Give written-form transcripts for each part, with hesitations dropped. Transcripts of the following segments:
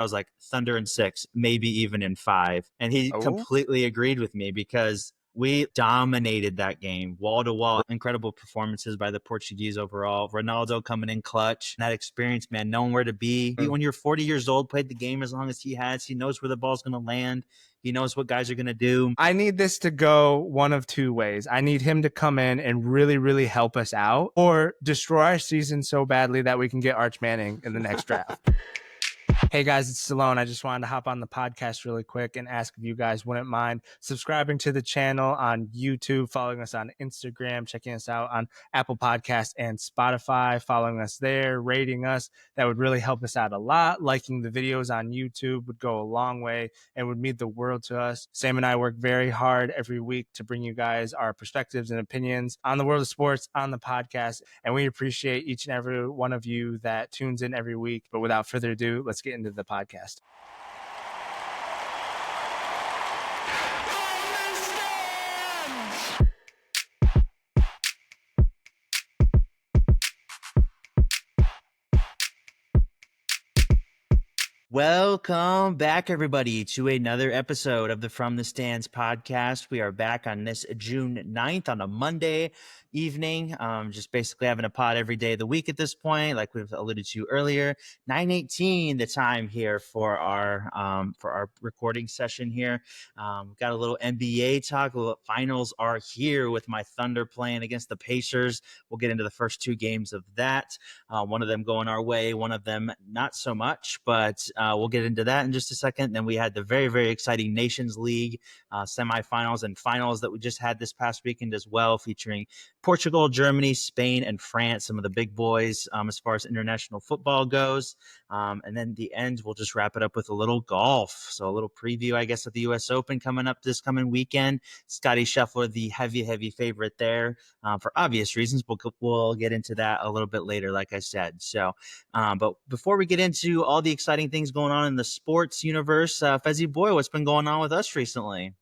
I was like, Thunder in 6, maybe even in 5. And he Oh, completely agreed with me because we dominated that game, wall to wall. Incredible performances by the Portuguese overall. Ronaldo coming in clutch. That experience, man, knowing where to be. When you're 40 years old, played the game as long as he has. He knows where the ball's going to land. He knows what guys are going to do. I need this to go one of two ways. I need him to come in and really, really help us out, or destroy our season so badly that we can get Arch Manning in the next draft. Hey guys, it's Stallone. I just wanted to hop on the podcast really quick and ask if you guys wouldn't mind subscribing to the channel on YouTube, following us on Instagram, checking us out on Apple Podcasts and Spotify, following us there, rating us. That would really help us out a lot. Liking the videos on YouTube would go a long way and would mean the world to us. Sam and I work very hard every week to bring you guys our perspectives and opinions on the world of sports on the podcast, and we appreciate each and every one of you that tunes in every week. But without further ado, let's get into the podcast. Welcome back, everybody, to another episode of the From the Stands podcast. We are back on this June 9th on a Monday evening, just basically having a pod every day of the week at this point, like we've alluded to earlier. 9:18 the time here for our recording session here. Got a little NBA talk. Finals are here with my Thunder playing against the Pacers. We'll get into the first two games of that. One of them going our way, one of them not so much, but we'll get into that in just a second. Then we had the very, very exciting Nations League semifinals and finals that we just had this past weekend as well, featuring Portugal, Germany, Spain, and France, some of the big boys as far as international football goes. And then the end, we'll just wrap it up with a little golf. So a little preview, I guess, of the U.S. Open coming up this coming weekend. Scotty Scheffler, the heavy, heavy favorite there for obvious reasons. We'll get into that a little bit later, like I said. So, but before we get into all the exciting things going on in the sports universe, Fezzy boy, what's been going on with us recently?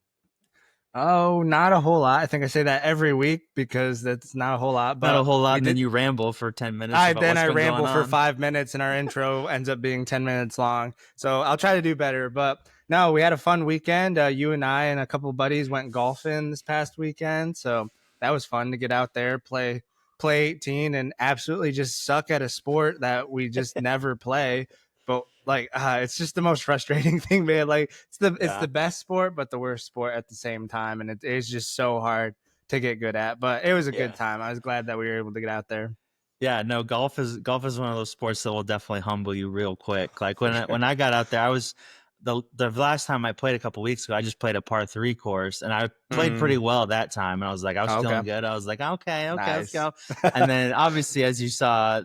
Oh, not a whole lot. I think I say that every week because that's not a whole lot. But not a whole lot, and then you ramble for 10 minutes. I ramble for 5 minutes, and our intro ends up being 10 minutes long. So I'll try to do better. But no, we had a fun weekend. You and I and a couple of buddies went golfing this past weekend. So that was fun to get out there, play 18, and absolutely just suck at a sport that we just never play. But like, it's just the most frustrating thing, man. Like it's the best sport, but the worst sport at the same time, and it is just so hard to get good at. But it was a good time. I was glad that we were able to get out there. Yeah, no, golf is one of those sports that will definitely humble you real quick. Like when I got out there, I was the last time I played a couple weeks ago, I just played a par 3 course, and I played pretty well that time. And I was like, I was feeling good. I was like, okay, nice. Let's go. And then obviously, as you saw,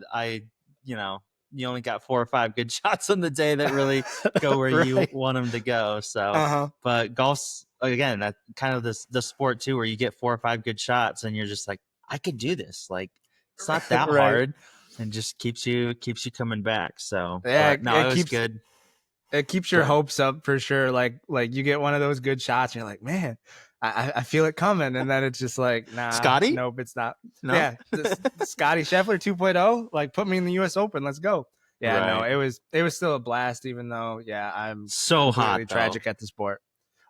you only got 4 or 5 good shots on the day that really go where right. You want them to go. So, but golf's again, that kind of the sport too, where you get 4 or 5 good shots and you're just like, I could do this. Like it's not that right. hard, and just keeps you coming back. So yeah, it was good. It keeps your hopes up for sure. Like you get one of those good shots and you're like, man, I feel it coming. And then it's just like, nah, Scotty? Nope, it's not. No? Yeah. Scotty Scheffler 2.0, like put me in the US Open. Let's go. Yeah, right. No, it was still a blast, even though, I'm so hot, tragic at the sport.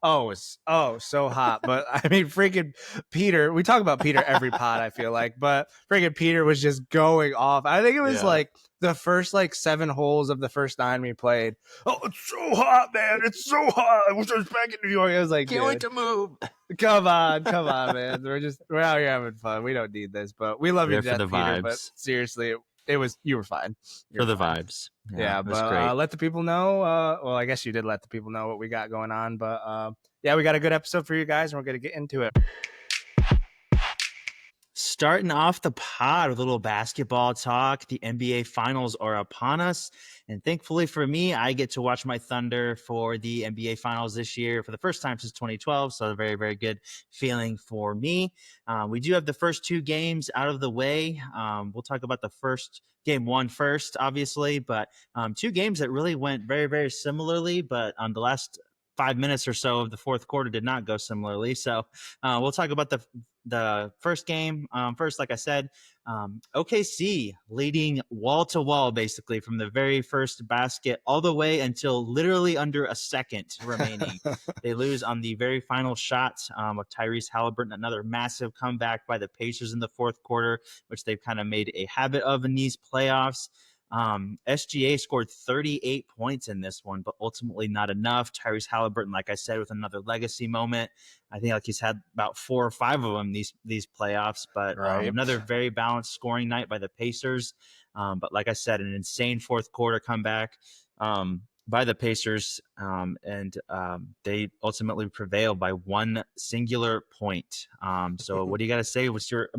Oh, it's so hot. But I mean, freaking Peter, we talk about Peter every pod, I feel like, but freaking Peter was just going off. I think it was like the first 7 holes of the first 9 we played. Oh, it's so hot, man. It's so hot. I wish I was back in New York. I was like, can't wait to move. Come on, man. We're out here having fun. We don't need this, but we love you to death, Peter. Vibes. But seriously, you were fine. For the vibes. Yeah, but let the people know. Well, I guess you did let the people know what we got going on. But we got a good episode for you guys, and we're going to get into it. Starting off the pod with a little basketball talk. The NBA Finals are upon us. And thankfully for me, I get to watch my Thunder for the NBA Finals this year for the first time since 2012. So a very, very good feeling for me. We do have the first 2 games out of the way. We'll talk about the first game 1 first, obviously. But 2 games that really went very, very similarly. But the last 5 minutes or so of the fourth quarter did not go similarly. So we'll talk about the first game first. Like I said, OKC leading wall to wall, basically from the very first basket all the way until literally under a second remaining. They lose on the very final shot of Tyrese Halliburton. Another massive comeback by the Pacers in the fourth quarter, which they've kind of made a habit of in these playoffs. SGA scored 38 points in this one, but ultimately not enough. Tyrese Halliburton, like I said, with another legacy moment. I think like he's had about 4 or 5 of them these playoffs, but Right. another very balanced scoring night by the Pacers. But like I said, an insane fourth quarter comeback by the Pacers, and they ultimately prevailed by one singular point. So what do you got to say? What's your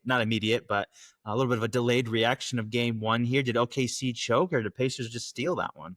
not immediate, but a little bit of a delayed reaction of game one here? Did OKC choke or did Pacers just steal that one?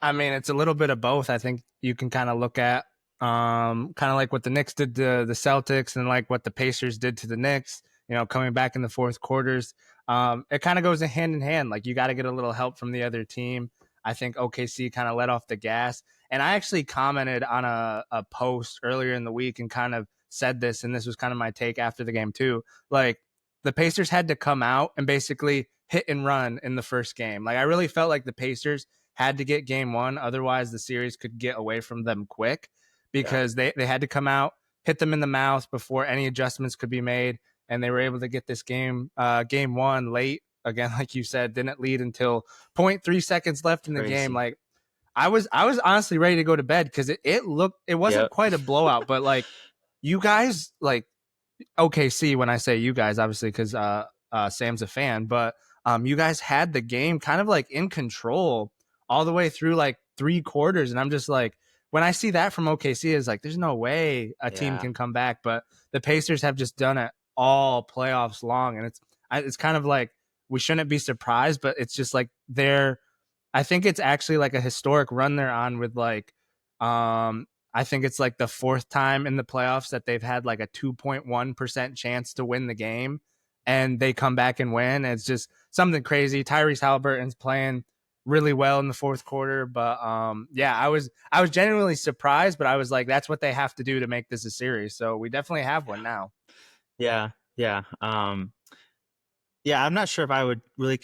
I mean, it's a little bit of both. I think you can kind of look at kind of like what the Knicks did to the Celtics and like what the Pacers did to the Knicks, coming back in the fourth quarters. It kind of goes hand in hand. Like you got to get a little help from the other team. I think OKC kind of let off the gas. And I actually commented on a post earlier in the week and kind of said this, and this was kind of my take after the game too. Like the Pacers had to come out and basically hit and run in the first game. Like I really felt like the Pacers had to get game one. Otherwise, the series could get away from them quick because they had to come out, hit them in the mouth before any adjustments could be made. And they were able to get this game one late. Again, like you said, didn't lead until 0.3 seconds left in the game. Like I was honestly ready to go to bed because it wasn't quite a blowout, but like you guys, like OKC, when I say you guys, obviously because Sam's a fan, but you guys had the game kind of like in control all the way through like 3 quarters. And I'm just like, when I see that from OKC, is like, there's no way a team can come back. But the Pacers have just done it all playoffs long. And it's kind of like, we shouldn't be surprised, but it's just like I think it's actually like a historic run they're on with like, I think it's like the 4th time in the playoffs that they've had like a 2.1% chance to win the game and they come back and win. It's just something crazy. Tyrese Halliburton's playing really well in the fourth quarter, but I was genuinely surprised, but I was like, that's what they have to do to make this a series. So we definitely have one now. Yeah. I'm not sure if I would really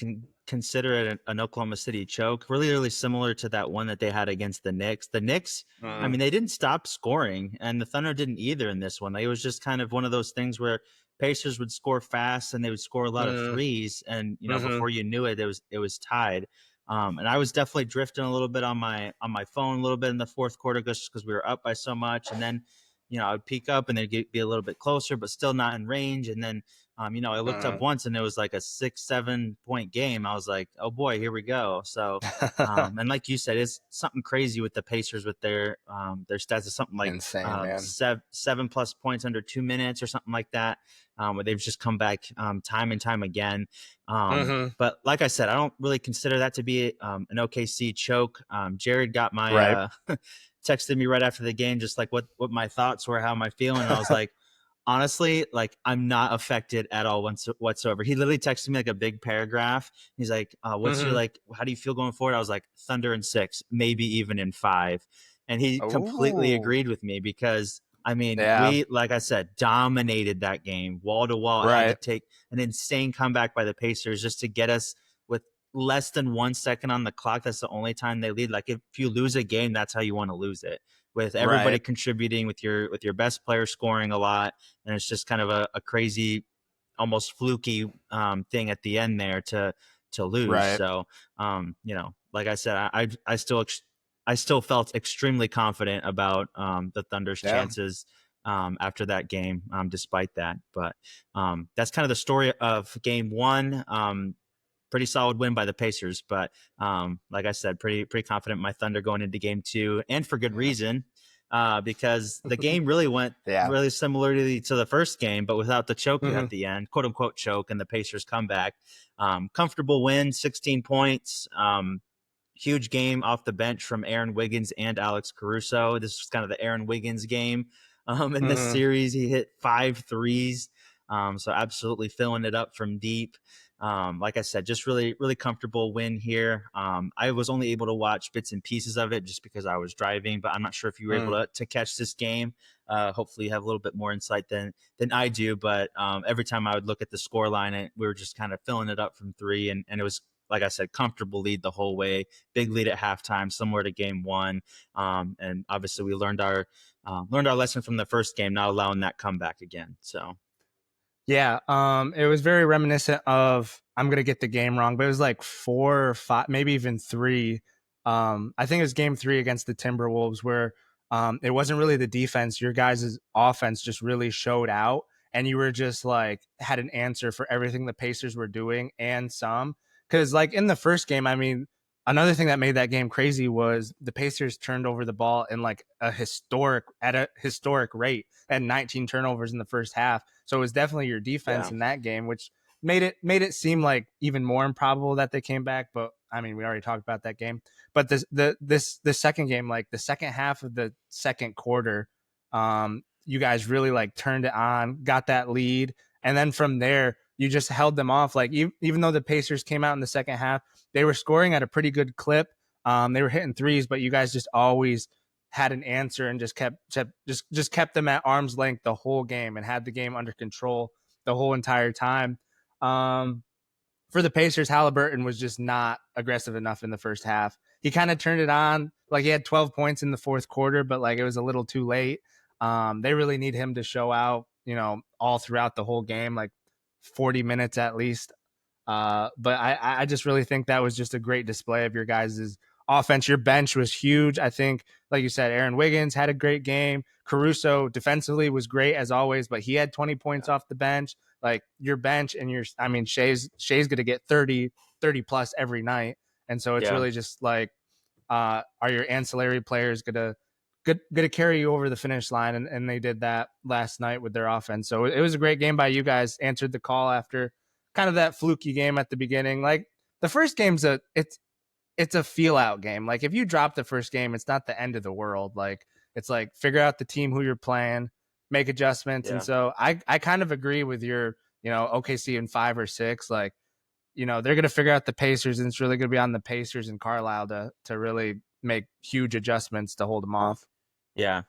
consider it an Oklahoma City choke. Really similar to that one that they had against the Knicks. The Knicks, I mean, they didn't stop scoring, and the Thunder didn't either in this one. It was just kind of one of those things where Pacers would score fast and they would score a lot of threes, and before you knew it, it was tied. And I was definitely drifting a little bit on my phone a little bit in the fourth quarter just because we were up by so much, and then I would peek up and they'd be a little bit closer, but still not in range, and then I looked up once and it was like a 6-7 point game. I was like, oh boy, here we go. So, and like you said, it's something crazy with the Pacers with their stats is something like insane, man. 7+ points under 2 minutes or something like that, where they've just come back time and time again. But like I said, I don't really consider that to be an OKC choke. Jared got my texted me right after the game, just like what my thoughts were, how am I feeling? And I was like, honestly, like I'm not affected at all whatsoever. He literally texted me like a big paragraph. He's like, what's your like, how do you feel going forward? I was like, Thunder in 6, maybe even in 5. And he completely agreed with me because I mean, we, like I said, dominated that game wall to wall. Had to take an insane comeback by the Pacers just to get us with less than 1 second on the clock. That's the only time they lead. Like if you lose a game, that's how you want to lose it, with everybody contributing, with your best player scoring a lot, and it's just kind of a crazy, almost fluky thing at the end there to lose. So like I said, I still felt extremely confident about the Thunder's chances after that game, despite that. But that's kind of the story of game one. Pretty solid win by the Pacers, but like I said, pretty confident in my Thunder going into game 2, and for good reason, because the game really went really similar to the first game, but without the choke at the end, quote unquote choke, and the Pacers comeback. Comfortable win, 16 points. Huge game off the bench from Aaron Wiggins and Alex Caruso. This was kind of the Aaron Wiggins game in this series. He hit 5 threes. So absolutely filling it up from deep. Like I said, just really, really comfortable win here. I was only able to watch bits and pieces of it just because I was driving, but I'm not sure if you were able Mm. to catch this game. Hopefully, you have a little bit more insight than I do. But every time I would look at the score line, we were just kind of filling it up from three, and it was, like I said, comfortable lead the whole way. Big lead at halftime, similar to game one. And obviously, we learned our lesson from the first game, not allowing that comeback again. So Yeah, it was very reminiscent of, I'm gonna get the game wrong, but it was like 4 or 5, maybe even 3. I think it was game 3 against the Timberwolves where it wasn't really the defense. Your guys' offense just really showed out, and you were just like had an answer for everything the Pacers were doing and some. Because like in the first game, I mean, another thing that made that game crazy was the Pacers turned over the ball in like a historic rate, at 19 turnovers in the first half. So it was definitely your defense yeah, in that game, which made it seem like even more improbable that they came back. But I mean, we already talked about that game. But this second game, like the second half of the second quarter, you guys really like turned it on, got that lead, and then from there you just held them off. Like even though the Pacers came out in the second half, they were scoring at a pretty good clip. They were hitting threes, but you guys just always had an answer and just kept them at arm's length the whole game and had the game under control the whole entire time. Um, for the Pacers, Halliburton was just not aggressive enough in the first half. He kind of turned it on, like he had 12 points in the fourth quarter, but like it was a little too late. They really need him to show out, all throughout the whole game, like 40 minutes at least. But I just really think that was just a great display of your guys' offense. Your bench was huge. I think, like you said, Aaron Wiggins had a great game. Caruso defensively was great as always, but he had 20 points off the bench. Like your bench and I mean, Shea's going to get 30 plus every night. And so it's yeah. really just like, are your ancillary players gonna carry you over the finish line? And they did that last night with their offense. So it was a great game by you guys. Answered the call after kind of that fluky game at the beginning. Like the first game's it's a feel out game. Like if you drop the first game, it's not the end of the world. Like it's like figure out the team who you're playing, make adjustments. And Yeah. so I kind of agree with your, OKC in 5 or 6. Like, they're gonna figure out the Pacers, and it's really gonna be on the Pacers and Carlisle to really make huge adjustments to hold them off. Yeah.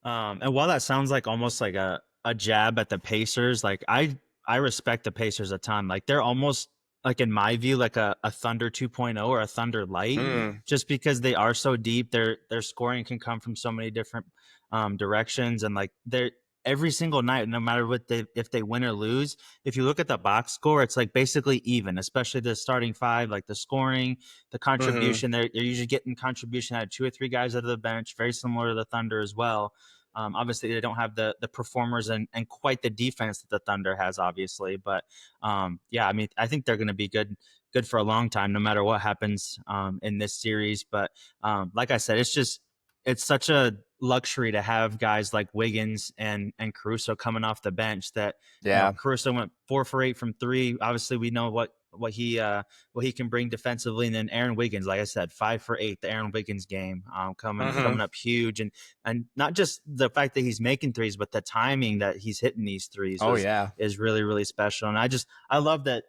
And while that sounds like almost like a jab at the Pacers, like I respect the Pacers a ton. Like they're almost like in my view like a Thunder 2.0 or a Thunder light, Mm. just because they are so deep. Their scoring can come from so many different directions, and like they're every single night, no matter what if they win or lose, if you look at the box score, it's like basically even, especially the starting five, like the scoring, the Mm-hmm. contribution. They're usually getting contribution out of two or three guys out of the bench, very similar to the Thunder as well. Obviously, they don't have the performers and quite the defense that the Thunder has, obviously. But yeah, I mean, I think they're going to be good for a long time, no matter what happens in this series. But like I said, it's such a luxury to have guys like Wiggins and Caruso coming off the bench. That Yeah. Caruso went 4 for 8 from three. Obviously, we know what he can bring defensively, and then Aaron Wiggins, like I said, 5 for 8. The Aaron Wiggins game Mm-hmm. coming up huge, and not just the fact that he's making threes, but the timing that he's hitting these threes Oh was yeah. is really, really special. And I love that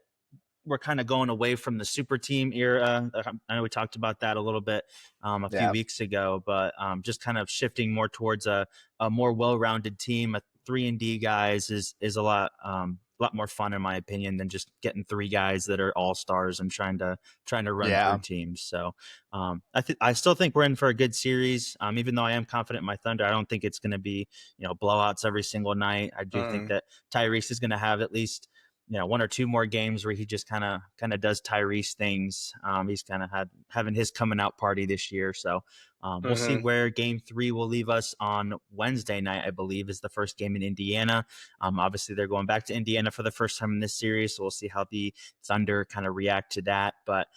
we're kind of going away from the super team era. I know we talked about that a little bit a few Yeah. weeks ago, but just kind of shifting more towards a more well-rounded team. A 3-and-D guys is a lot more fun in my opinion than just getting three guys that are all stars and trying to run through Yeah. teams. So I still think we're in for a good series. Even though I am confident in my Thunder, I don't think it's going to be blowouts every single night. I do think Mm. that Tyrese is going to have at least one or two more games where he just kind of does Tyrese things. He's kind of having his coming out party this year, so we'll see Mm-hmm. where Game 3 will leave us on Wednesday night. I believe is the first game in Indiana. Obviously, they're going back to Indiana for the first time in this series, so we'll see how the Thunder kind of react to that. But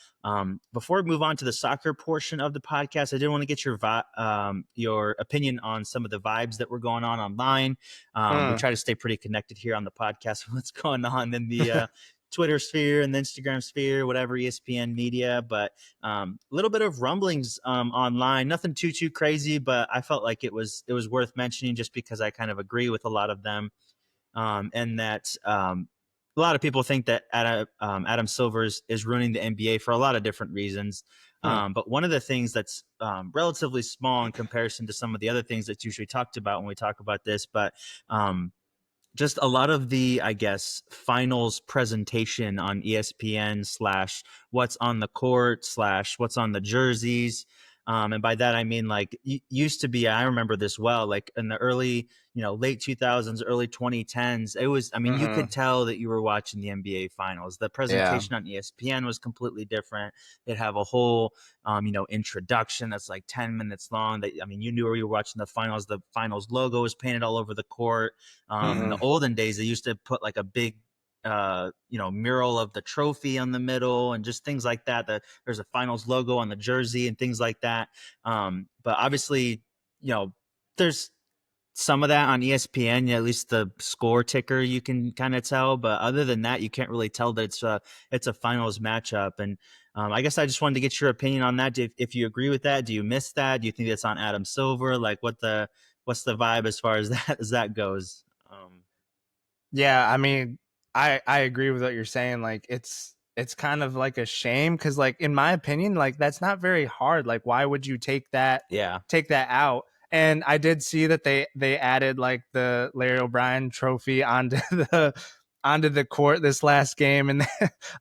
before we move on to the soccer portion of the podcast, I did want to get your opinion on some of the vibes that were going on online. We Mm. try to stay pretty connected here on the podcast. What's going on in the Twitter sphere and the Instagram sphere, whatever ESPN media, but a little bit of rumblings online. Nothing too crazy, but I felt like it was worth mentioning just because I kind of agree with a lot of them, and that a lot of people think that Adam Silver is ruining the NBA for a lot of different reasons. Hmm. But one of the things that's relatively small in comparison to some of the other things that's usually talked about when we talk about this, but just a lot of the, I guess, finals presentation on ESPN slash what's on the court slash what's on the jerseys. And by that, I mean, like, used to be, I remember this well, like in the early, late 2000s, early 2010s, it was, I mean, you Hmm. could tell that you were watching the NBA finals. The Yeah. presentation on ESPN was completely different. It'd have a whole, introduction that's like 10 minutes long that, I mean, you knew where you were watching the finals. The finals logo was painted all over the court. In Hmm. the olden days, they used to put like a big, mural of the trophy on the middle and just things like that. There's a finals logo on the jersey and things like that. But obviously, there's some of that on ESPN. At least the score ticker you can kind of tell, but other than that, you can't really tell that it's a finals matchup. And I guess I just wanted to get your opinion on that. If you agree with that, do you miss that? Do you think that's on Adam Silver? Like, what's the vibe as far as that goes? Yeah, I mean, I agree with what you're saying. Like it's kind of like a shame because like in my opinion, like that's not very hard. Like why would you Yeah. take that out? And I did see that they added like the Larry O'Brien trophy onto the court this last game, and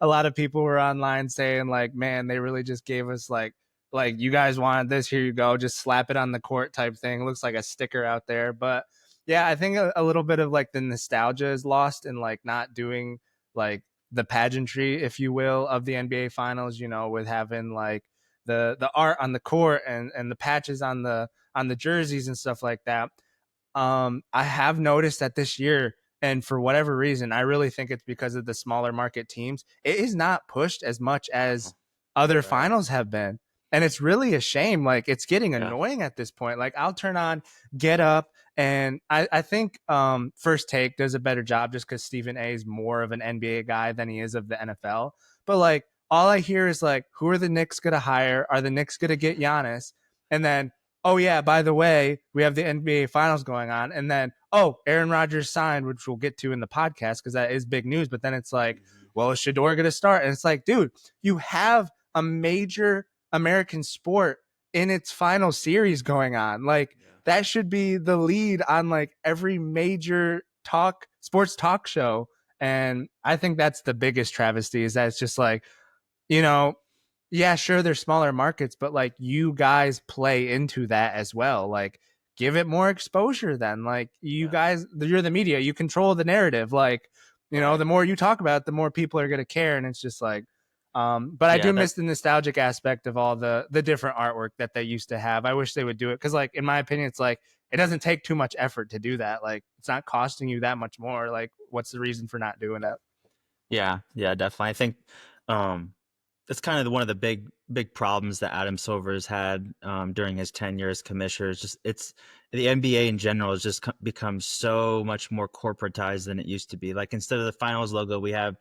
a lot of people were online saying like, man, they really just gave us like you guys wanted this, here you go, just slap it on the court type thing. It looks like a sticker out there, but yeah, I think a little bit of like the nostalgia is lost in like not doing like the pageantry, if you will, of the NBA finals, with having like the art on the court and the patches on the jerseys and stuff like that. I have noticed that this year, and for whatever reason, I really think it's because of the smaller market teams. It is not pushed as much as other Right. finals have been. And it's really a shame. Like it's getting Yeah. annoying at this point. Like I'll turn on Get Up, and I think First Take does a better job just because Stephen A is more of an NBA guy than he is of the NFL. But like all I hear is like, who are the Knicks gonna hire? Are the Knicks gonna get Giannis? And then, oh yeah, by the way, we have the NBA Finals going on, and then Aaron Rodgers signed, which we'll get to in the podcast because that is big news. But then it's like, Mhm. well, is Shador going to start? And it's like, dude, you have a major American sport in its final series going on. Like Yeah. that should be the lead on like every major sports talk show. And I think that's the biggest travesty is that it's just like, you know, yeah, sure, they're smaller markets, but like you guys play into that as well. Like, give it more exposure then. Like, you Yeah. guys, you're the media, you control the narrative. Like, Right. the more you talk about it, the more people are going to care. And it's just like, but I Yeah. do miss the nostalgic aspect of all the different artwork that they used to have. I wish they would do it because, like, in my opinion, it's like it doesn't take too much effort to do that. Like, it's not costing you that much more. Like, what's the reason for not doing it? Yeah. Yeah. Definitely. I think um, that's kind of one of the big problems that Adam Silver's had during his tenure as commissioner. Is just it's the NBA in general has just become so much more corporatized than it used to be. Like instead of the finals logo, we have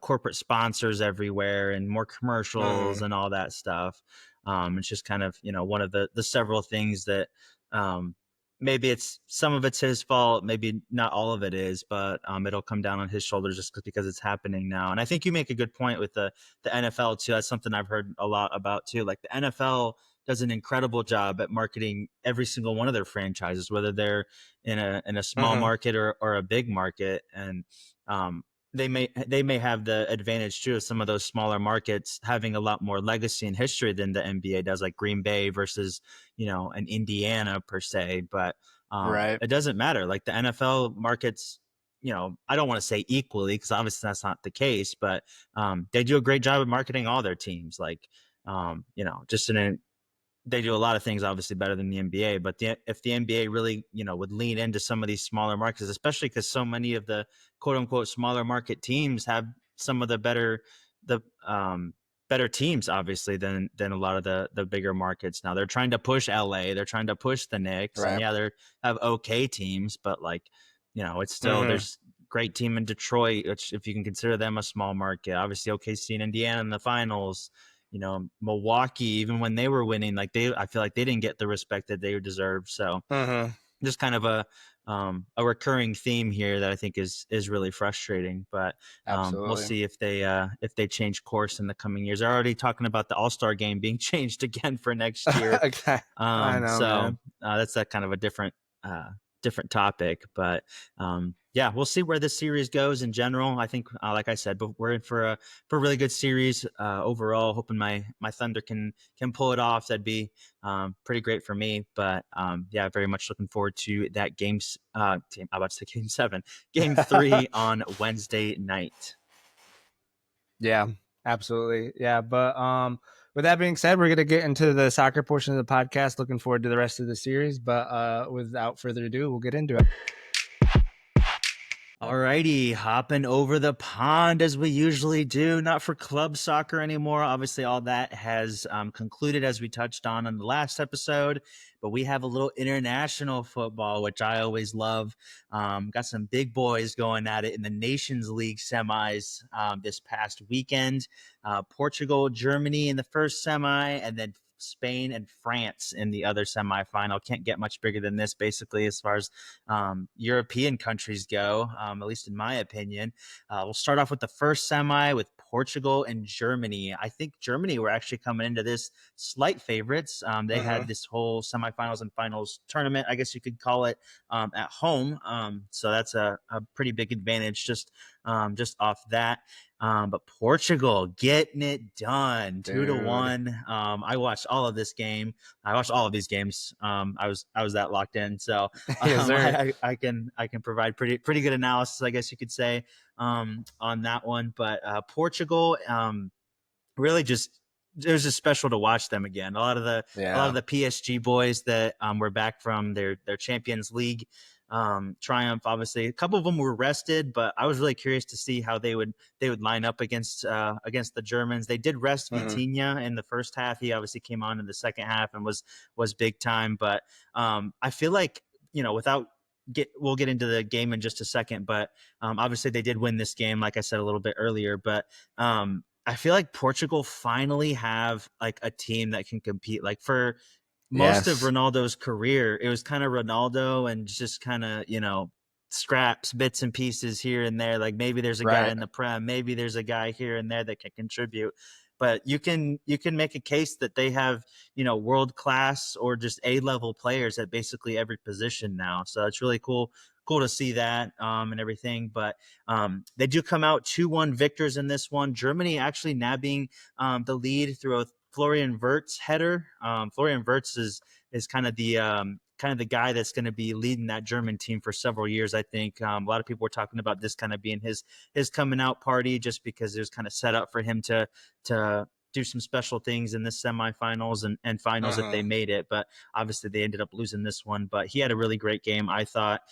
corporate sponsors everywhere and more commercials Mm-hmm. and all that stuff. It's just kind of one of the several things that um, maybe it's some of it's his fault, maybe not all of it is, but it'll come down on his shoulders just because it's happening now. And I think you make a good point with the NFL too. That's something I've heard a lot about too. Like the NFL does an incredible job at marketing every single one of their franchises, whether they're in a small Mm-hmm. market or a big market. And um, they may have the advantage too of some of those smaller markets having a lot more legacy and history than the NBA does, like Green Bay versus an Indiana per se. But Right. it doesn't matter. Like the NFL markets, I don't want to say equally because obviously that's not the case, but they do a great job of marketing all their teams. Like, just they do a lot of things obviously better than the NBA. But if the NBA really, would lean into some of these smaller markets, especially because so many of the quote unquote smaller market teams have some of the better teams obviously than a lot of the bigger markets. Now they're trying to push LA, they're trying to push the Knicks, and Right. yeah, they have okay teams, but like, it's still Mm-hmm. there's great team in Detroit, which if you can consider them a small market, obviously OKC and Indiana in the finals. Milwaukee, even when they were winning, like I feel like they didn't get the respect that they deserved. So Mm-hmm. just kind of a recurring theme here that I think is really frustrating. But we'll Absolutely. see if they change course in the coming years. They're already talking about the All-Star game being changed again for next year. Okay. I know, So man. that's that kind of a uh, different topic. But yeah, we'll see where this series goes in general. I think, like I said, but we're in for a really good series overall. Hoping my Thunder can pull it off. That'd be pretty great for me. But yeah, very much looking forward to that game's I'm about to say game seven, game three on Wednesday night. Yeah, absolutely. Yeah, but with that being said, we're gonna get into the soccer portion of the podcast. Looking forward to the rest of the series, but without further ado, we'll get into it. Alrighty, hopping over the pond as we usually do. Not for club soccer anymore. Obviously, all that has concluded as we touched on in the last episode. But we have a little international football, which I always love. Got some big boys going at it in the Nations League semis this past weekend. Portugal, Germany in the first semi, and then Spain and France in the other semifinal. Can't get much bigger than this, basically, as far as European countries go, at least in my opinion. We'll start off with the first semi with Portugal and Germany. I think Germany were actually coming into this slight favorites. They had Mm-hmm. this whole semifinals and finals tournament, I guess you could call it, at home. So that's a pretty big advantage just off that. But Portugal getting it done, two to Dude. one. I watched all of this game. I watched all of these games. I was that locked in. So Yes, sir. I can provide pretty good analysis, I guess you could say, on that one. But Portugal, really just it was just special to watch them again. A lot of Yeah. the PSG boys that were back from their Champions League triumph. Obviously, a couple of them were rested, but I was really curious to see how they would line up against the Germans. They did rest Mm-hmm. Vitinha in the first half. He obviously came on in the second half and was big time. But I feel like without we'll get into the game in just a second, but obviously they did win this game, like I said a little bit earlier. But I feel like Portugal finally have like a team that can compete. Like for most of Yes. Ronaldo's career, it was kind of Ronaldo and just kind of, scraps, bits and pieces here and there. Like maybe there's a guy Right. in the Prem, maybe there's a guy here and there that can contribute. But you can make a case that they have, world class or just A-level players at basically every position now. So it's really cool to see that and everything. But they do come out 2-1 victors in this one. Germany actually nabbing the lead through a Florian Wirtz header. Florian Wirtz is kind of the guy that's going to be leading that German team for several years. I think a lot of people were talking about this kind of being his coming out party, just because it was kind of set up for him to do some special things in this semifinals and finals if they Mm-hmm. made it. But obviously they ended up losing this one. But he had a really great game, I thought.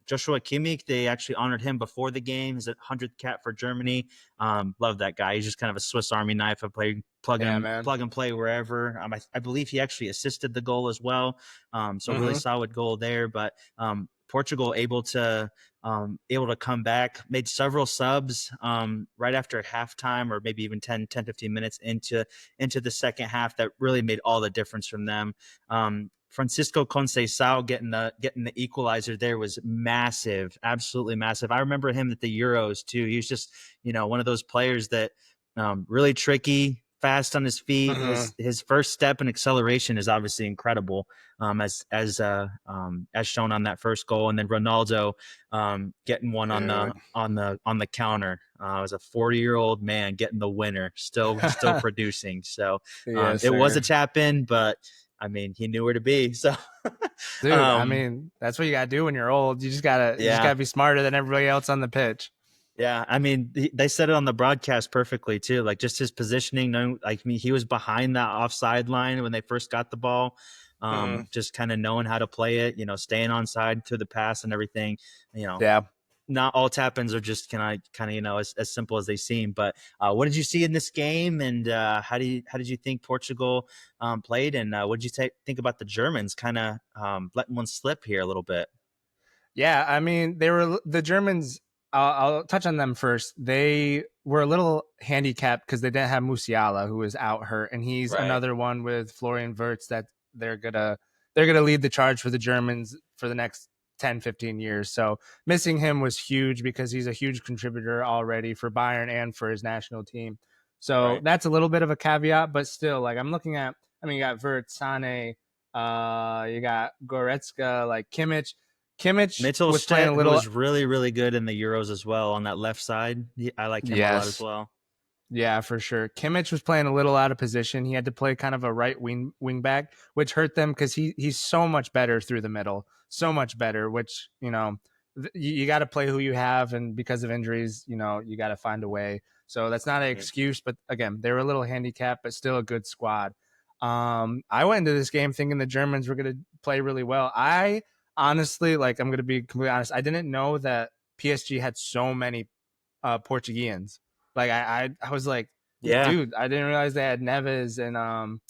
Joshua Kimmich, they actually honored him before the game. He's a 100th cap for Germany. Love that guy. He's just kind of a Swiss Army knife of play, Yeah, man. plug and play wherever. I believe he actually assisted the goal as well. So really Mm-hmm. solid goal there. But Portugal able to come back, made several subs right after halftime, or maybe even 10 15 minutes into the second half, that really made all the difference from them. Francisco Conceição getting the equalizer there was massive, absolutely massive. I remember him at the Euros too. He was just one of those players that really tricky, fast on his feet. Mm-hmm. His first step and acceleration is obviously incredible, as shown on that first goal, and then Ronaldo getting one on the Dude. on the on the counter. As a 40-year-old man getting the winner, still producing. So Yes, it was a sir. tap in, but I mean he knew where to be. So Dude, I um, mean, that's what you gotta do when you're old. You just gotta yeah. be smarter than everybody else on the pitch. Yeah, I mean, they said it on the broadcast perfectly too. Like just his positioning, knowing, like, I mean, he was behind that offside line when they first got the ball. Mm-hmm. Just kind of knowing how to play it, staying on side to the pass and everything. You know, Yeah. not all tap ins are just kind of as simple as they seem. But what did you see in this game, and how did you think Portugal played, and what did you think about the Germans kind of letting one slip here a little bit? Yeah, I mean, they were the Germans. I'll touch on them first. They were a little handicapped because they didn't have Musiala, who was out hurt, and he's Right. another one with Florian Wirtz that they're gonna they're going to lead the charge for the Germans for the next 10, 15 years. So missing him was huge because he's a huge contributor already for Bayern and for his national team. So Right. that's a little bit of a caveat, but still, like I'm looking at, I mean, you got Vert, Sane, you got Goretzka, like Kimmich. Kimmich was playing a Mittelstadt, who little. was really, really good in the Euros as well on that left side. I like him a lot as Yes. well. Yeah, for sure. Kimmich was playing a little out of position. He had to play kind of a right wing back, which hurt them because he's so much better through the middle, so much better. Which you got to play who you have, and because of injuries, you got to find a way. So that's not an Yeah. excuse, but again, they were a little handicapped, but still a good squad. I went into this game thinking the Germans were going to play really well. I honestly, like, I'm going to be completely honest, I didn't know that PSG had so many Portuguese. Like I was like, Yeah. dude, I didn't realize they had Neves and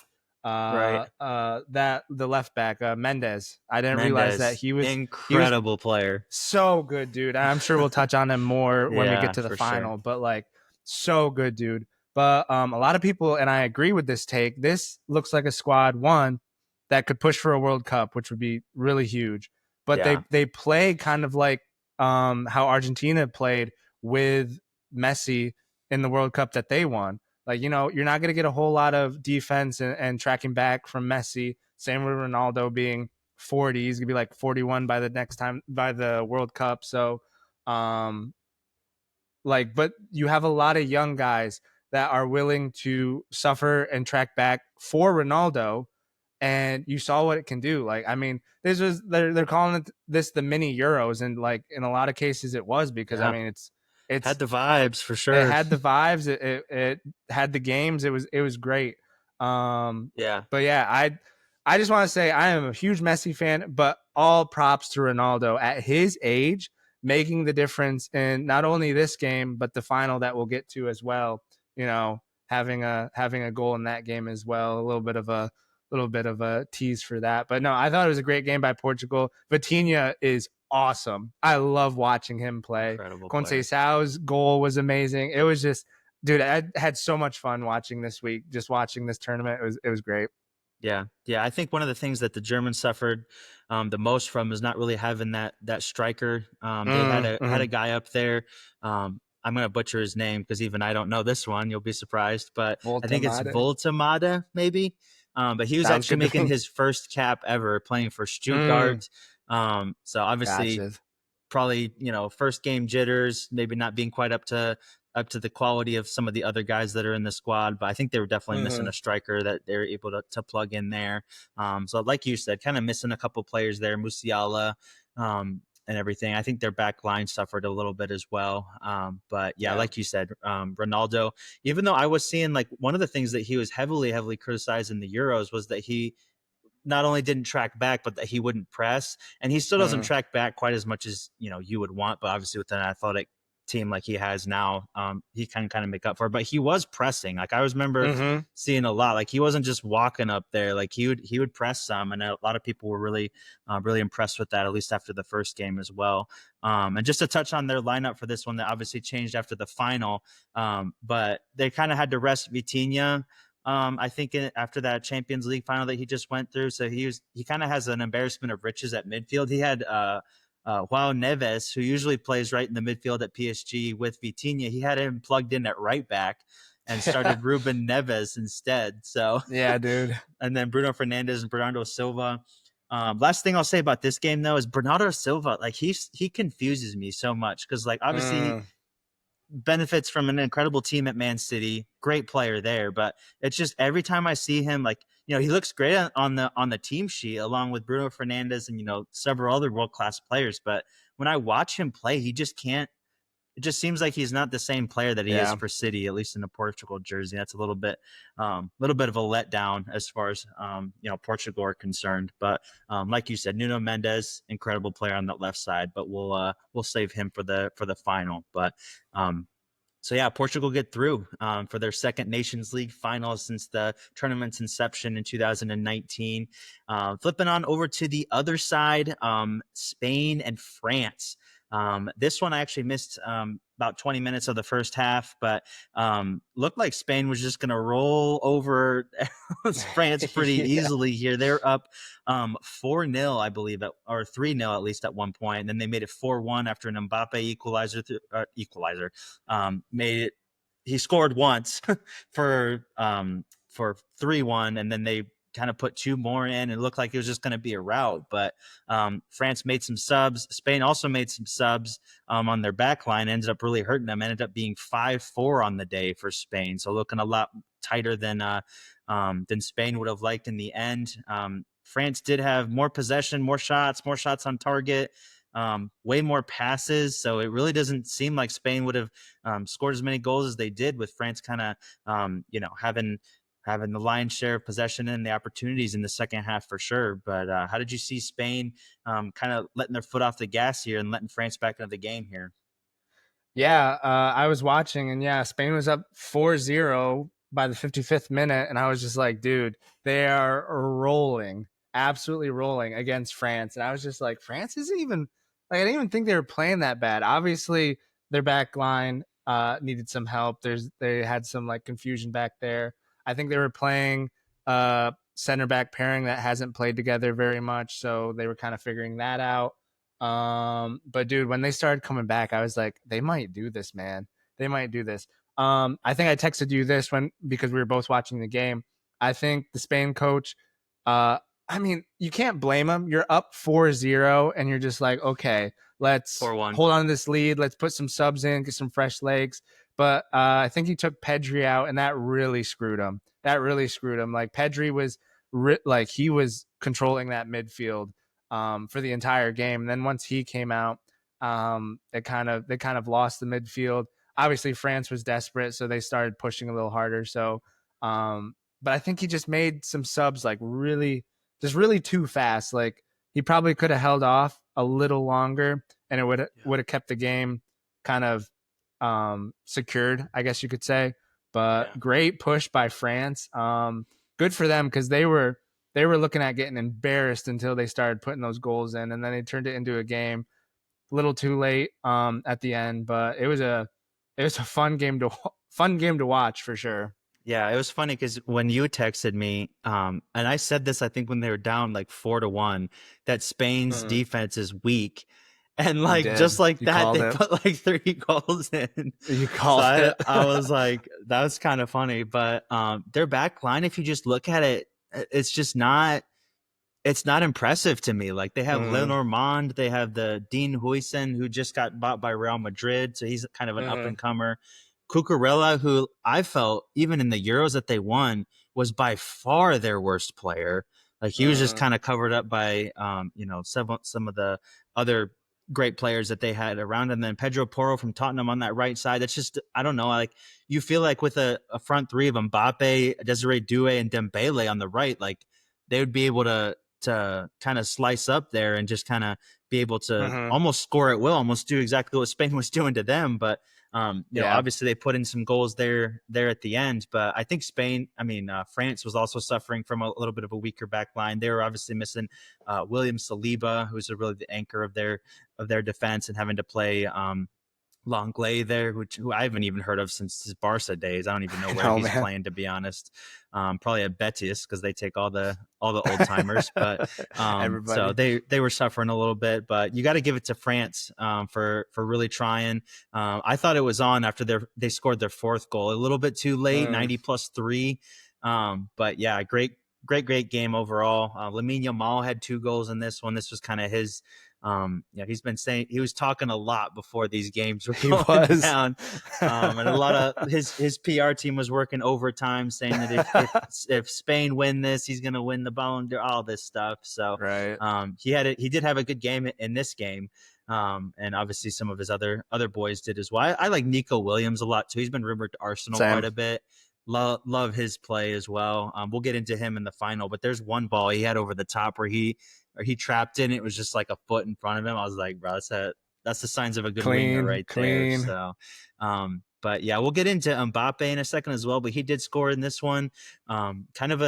Right. that the left back Mendes. I didn't realize that Mendes, he was incredible player. so good, dude. I'm sure we'll touch on him more when we get Yeah, to the for sure. final, but like so good, dude. But a lot of people, and I agree with this take, this looks like a squad one that could push for a World Cup, which would be really huge. But Yeah. they play kind of like how Argentina played with Messi in the World Cup that they won. Like, you're not going to get a whole lot of defense and tracking back from Messi. Same with Ronaldo being 40. He's gonna be like 41 by the World Cup. So, but you have a lot of young guys that are willing to suffer and track back for Ronaldo, and you saw what it can do. Like, I mean, they're calling this the mini Euros, and like in a lot of cases it was because I Yeah. mean it's Had the vibes for it sure. had the vibes. It had the games. It was great. Yeah. But yeah, I just want to say I am a huge Messi fan, but all props to Ronaldo at his age, making the difference in not only this game but the final that we'll get to as well. Having a goal in that game as well. A little bit of a tease for that. But no, I thought it was a great game by Portugal. Vitinha is awesome. I love watching him play. Incredible player. Conceição's goal was amazing. It was just, dude, I had so much fun watching this week, just watching this tournament. It was great. Yeah, yeah. I think one of the things that the Germans suffered the most from is not really having that striker. They had a Mm-hmm. guy up there. I'm gonna butcher his name because even I don't know this one. You'll be surprised, but I think it's Voltemade. Voltamada, maybe. But he was Sounds actually good to making me. his first cap ever playing for Mm, Stuttgart. So obviously gotcha. probably first game jitters, maybe not being quite up to the quality of some of the other guys that are in the squad, but I think they were definitely missing Mm-hmm. a striker that they're able to plug in there. So like you said, kind of missing a couple players there, Musiala, and everything. I think their back line suffered a little bit as well. But yeah, Yeah. like you said, Ronaldo, even though I was seeing like one of the things that he was heavily criticized in the Euros was that he not only didn't track back, but that he wouldn't press. And he still doesn't Mm-hmm. track back quite as much as you would want. But obviously, with an athletic team like he has now, he can kind of make up for it. But he was pressing. Like I always remember Mm-hmm. seeing a lot. Like he wasn't just walking up there. Like he would press some, and a lot of people were really impressed with that. At least after the first game as well. And just to touch on their lineup for this one, that obviously changed after the final. But they kind of had to rest Vitinha. I think after that Champions League final that he just went through, so he kind of has an embarrassment of riches at midfield. He had João Neves, who usually plays right in the midfield at PSG with Vitinha. He had him plugged in at right back and started Ruben Neves instead. So, Yeah, dude. and then Bruno Fernandes and Bernardo Silva. Last thing I'll say about this game though is Bernardo Silva. Like he confuses me so much because like obviously Mm. benefits from an incredible team at Man City, great player there, but it's just every time I see him, like he looks great on the team sheet along with Bruno Fernandes and several other world class players. But when I watch him play, he just can't. It just seems like he's not the same player that he is Yeah. for City, at least in the Portugal jersey. That's a little bit of a letdown as far as Portugal are concerned. But like you said, Nuno Mendes, incredible player on that left side, but we'll save him for the final. But so yeah, Portugal get through for their second Nations League final since the tournament's inception in 2019. Flipping on over to the other side, Spain and France. This one I actually missed about 20 minutes of the first half, but looked like Spain was just going to roll over France pretty Yeah. easily here. They're up 4-0, I believe, or 3-0 at least at one point, and then they made it 4-1 after an Mbappe equalizer. Made it. He scored once for 3-1, and then they kind of put two more in. It looked like it was just going to be a rout, but France made some subs. Spain also made some subs on their back line, ended up really hurting them, ended up being 5-4 on the day for Spain. So looking a lot tighter than Spain would have liked in the end. France did have more possession, more shots on target, way more passes. So it really doesn't seem like Spain would have scored as many goals as they did, with France kind of, having the lion's share of possession and the opportunities in the second half for sure. But how did you see Spain kind of letting their foot off the gas here and letting France back into the game here? Yeah, I was watching, and yeah, Spain was up 4-0 by the 55th minute, and I was just like, dude, they are rolling, absolutely rolling against France. And I was just like, France isn't even like, I didn't even think they were playing that bad. Obviously, their back line needed some help. They had some like confusion back there. I think they were playing center back pairing that hasn't played together very much, so they were kind of figuring that out. But dude, when they started coming back, I was like, they might do this, man. They might do this. I think I texted you this because we were both watching the game. I think the Spain coach, I mean, you can't blame him. You're up 4-0 and you're just like, okay, let's 4-1. hold on to this lead. Let's put some subs in, get some fresh legs. But I think he took Pedri out, and that really screwed him. Like Pedri was like he was controlling that midfield for the entire game. And then once he came out, they kind of lost the midfield. Obviously, France was desperate, so they started pushing a little harder. So, but I think he just made some subs like really too fast. Like he probably could have held off a little longer, and it would have kept the game kind of secured, I guess you could say. But great push by France. Good for them, because they were looking at getting embarrassed until they started putting those goals in, and then they turned it into a game. A little too late at the end, but it was a fun game to watch for sure. Yeah, it was funny because when you texted me, and I said this, I think when they were down like 4-1, that Spain's defense is weak, and You like just did. like You that, called they it. put like 3 goals in. You So called it. I was like, that was kind of funny. But their back line, if you just look at it, it's just not. It's not impressive to me. Like they have Lenormand, they have the Dean Huijsen, who just got bought by Real Madrid, so he's kind of an up and comer. Cucurella, who I felt even in the Euros that they won was by far their worst player. Like he was just kind of covered up by some of the other great players that they had around him. And then Pedro Porro from Tottenham on that right side. That's just, I don't know. Like you feel like with a front three of Mbappe, Desiree Doué, and Dembele on the right, like they would be able to kind of slice up there and just kind of be able to almost score at will, almost do exactly what Spain was doing to them. But obviously they put in some goals there at the end. But I think France was also suffering from a little bit of a weaker back line. They were obviously missing William Saliba, who's really the anchor of their defense, and having to play Longley there, who I haven't even heard of since his Barca days. I don't even know where he's playing, to be honest. Probably at Betis, because they take all the old timers. But so they were suffering a little bit. But you got to give it to France for really trying. I thought it was on after they scored their fourth goal. A little bit too late, 90+3. But yeah, great game overall. Lamine Yamal had 2 goals in this one. This was kind of his. He's been saying, he was talking a lot before these games were going down, and a lot of his PR team was working overtime, saying that if Spain win this, he's going to win the Ballon d'Or, all this stuff. So he did have a good game in this game, and obviously some of his other boys did as well. I like Nico Williams a lot too. He's been rumored to Arsenal quite a bit. Love his play as well. We'll get into him in the final, but there's one ball he had over the top where he trapped in. It was just like a foot in front of him. I was like, bro, that's the signs of a good winger right there. So, but yeah, we'll get into Mbappe in a second as well. But he did score in this one. Kind of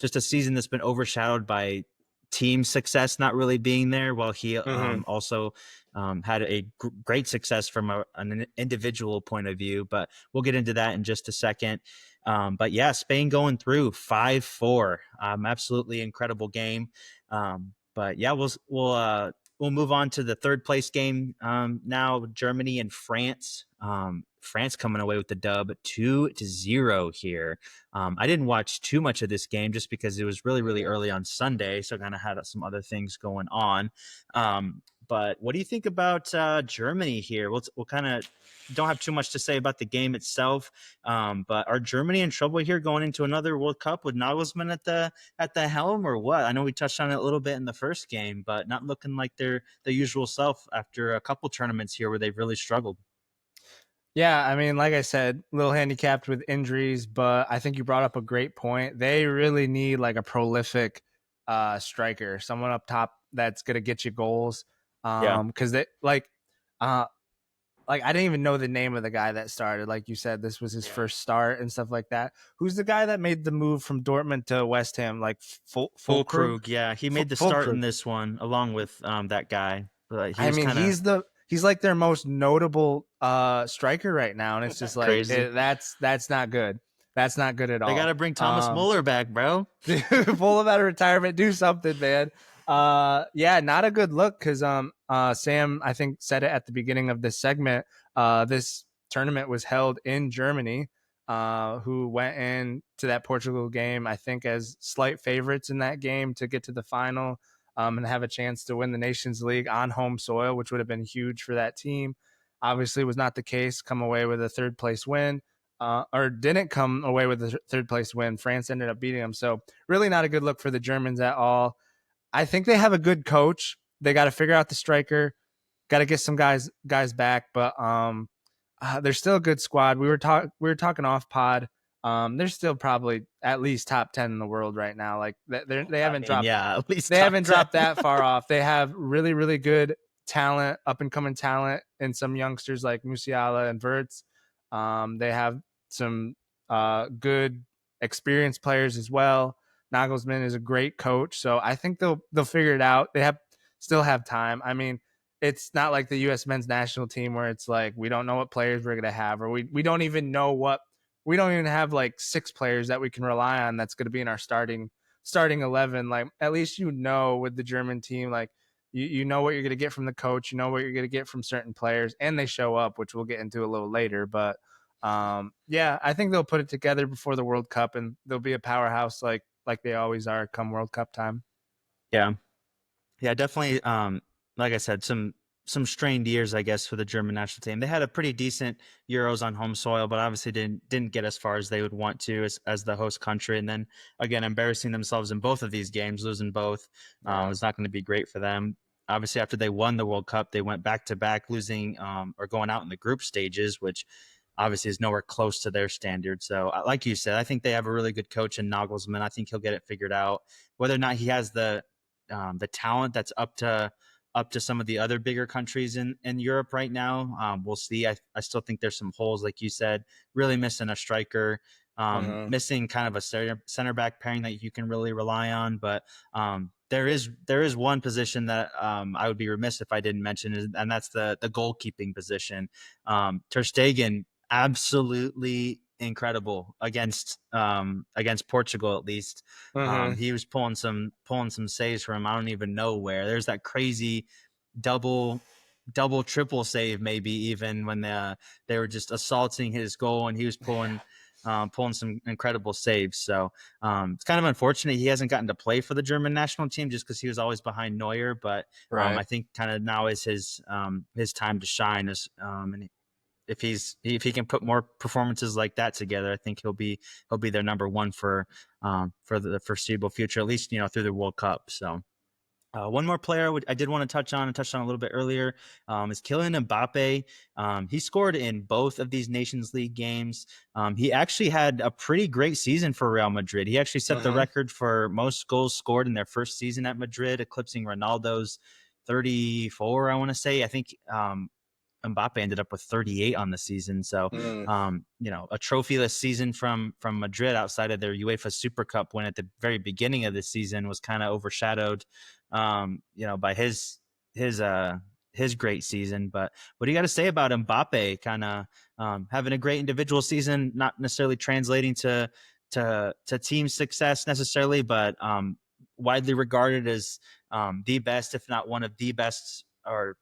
just a season that's been overshadowed by team success not really being there, while he Mm-hmm. also had a great success from an individual point of view. But we'll get into that in just a second. But yeah, Spain going through 5-4. Absolutely incredible game. But yeah, we'll move on to the third place game now. Germany and France. France coming away with the dub 2-0 here. I didn't watch too much of this game just because it was really, really early on Sunday, so I kind of had some other things going on. But what do you think about Germany here? We'll kind of don't have too much to say about the game itself, but are Germany in trouble here going into another World Cup with Nagelsmann at the helm, or what? I know we touched on it a little bit in the first game, but not looking like their usual self after a couple tournaments here where they've really struggled. Yeah, I mean, like I said, a little handicapped with injuries, but I think you brought up a great point. They really need like a prolific striker, someone up top that's gonna get you goals. Yeah. Because they uh like I didn't even know the name of the guy that started. Like you said, this was his first start and stuff like that. Who's the guy that made the move from Dortmund to West Ham? Like Fulkrug? Fulkrug, yeah, he made the start Fulkrug. in this one along with that guy, but he I was mean, kind of he's like their most notable striker right now, and it's just like crazy. that's not good. That's not good at They got all. to bring Thomas Muller back, bro. Pull him out of retirement, do something, man. Yeah, not a good look because Sam, I think, said it at the beginning of this segment. This tournament was held in Germany. Who went in to that Portugal game, I think, as slight favorites in that game to get to the final, and have a chance to win the Nations League on home soil, which would have been huge for that team. Obviously, was not the case. Come away with a third place win. Or didn't come away with the third place win. France ended up beating them. So really not a good look for the Germans at all. I think they have a good coach. They got to figure out the striker. Got to get some guys back, but they're still a good squad. We were talking off pod. They're still probably at least top 10 in the world right now. Like they I haven't mean, dropped yeah, at least they top haven't 10. dropped that far off. They have really really good talent, up and coming talent, and some youngsters like Musiala and Verts. They have some good experienced players as well. Nagelsmann is a great coach, so I think they'll figure it out. They still have time. I mean, it's not like the U.S. men's national team where it's like we don't know what players we're gonna have, or we don't even know what we don't even have like 6 players that we can rely on that's going to be in our starting 11. Like at least with the German team, like you know what you're going to get from the coach, you know what you're going to get from certain players, and they show up, which we'll get into a little later. But yeah, I think they'll put it together before the World Cup, and they'll be a powerhouse like they always are come World Cup time. Yeah. Yeah, definitely. Like I said, some strained years, I guess, for the German national team. They had a pretty decent Euros on home soil, but obviously didn't get as far as they would want to as the host country. And then again, embarrassing themselves in both of these games, losing both, Yeah. was not going to be great for them. Obviously, after they won the World Cup, they went back to back, losing or going out in the group stages, which obviously is nowhere close to their standard. So, like you said, I think they have a really good coach in Nagelsmann. I think he'll get it figured out. Whether or not he has the talent that's up to some of the other bigger countries in Europe right now. We'll see. I still think there's some holes, like you said, really missing a striker, Uh-huh. missing kind of a center back pairing that you can really rely on. But there is one position that I would be remiss if I didn't mention, and that's the goalkeeping position. Ter Stegen, absolutely incredible against Portugal at least. Uh-huh. He was pulling some saves from I don't even know where. There's that crazy double triple save maybe even when they were just assaulting his goal and he was pulling some incredible saves. So it's kind of unfortunate he hasn't gotten to play for the German national team just because he was always behind Neuer. But Right. I think kind of now is his time to shine. And if he can put more performances like that together, I think he'll be their number one for the foreseeable future, at least through the World Cup. So. One more player I did want to touch on and touched on a little bit earlier is Kylian Mbappe. He scored in both of these Nations League games. He actually had a pretty great season for Real Madrid. He actually set the Uh-huh. record for most goals scored in their first season at Madrid, eclipsing Ronaldo's 34, I want to say. I think Mbappe ended up with 38 on the season. So, Mm. A trophyless season from Madrid outside of their UEFA Super Cup win at the very beginning of the season was kind of overshadowed, by his his great season. But what do you got to say about Mbappe kind of having a great individual season, not necessarily translating to team success necessarily, but widely regarded as the best, if not one of the best, or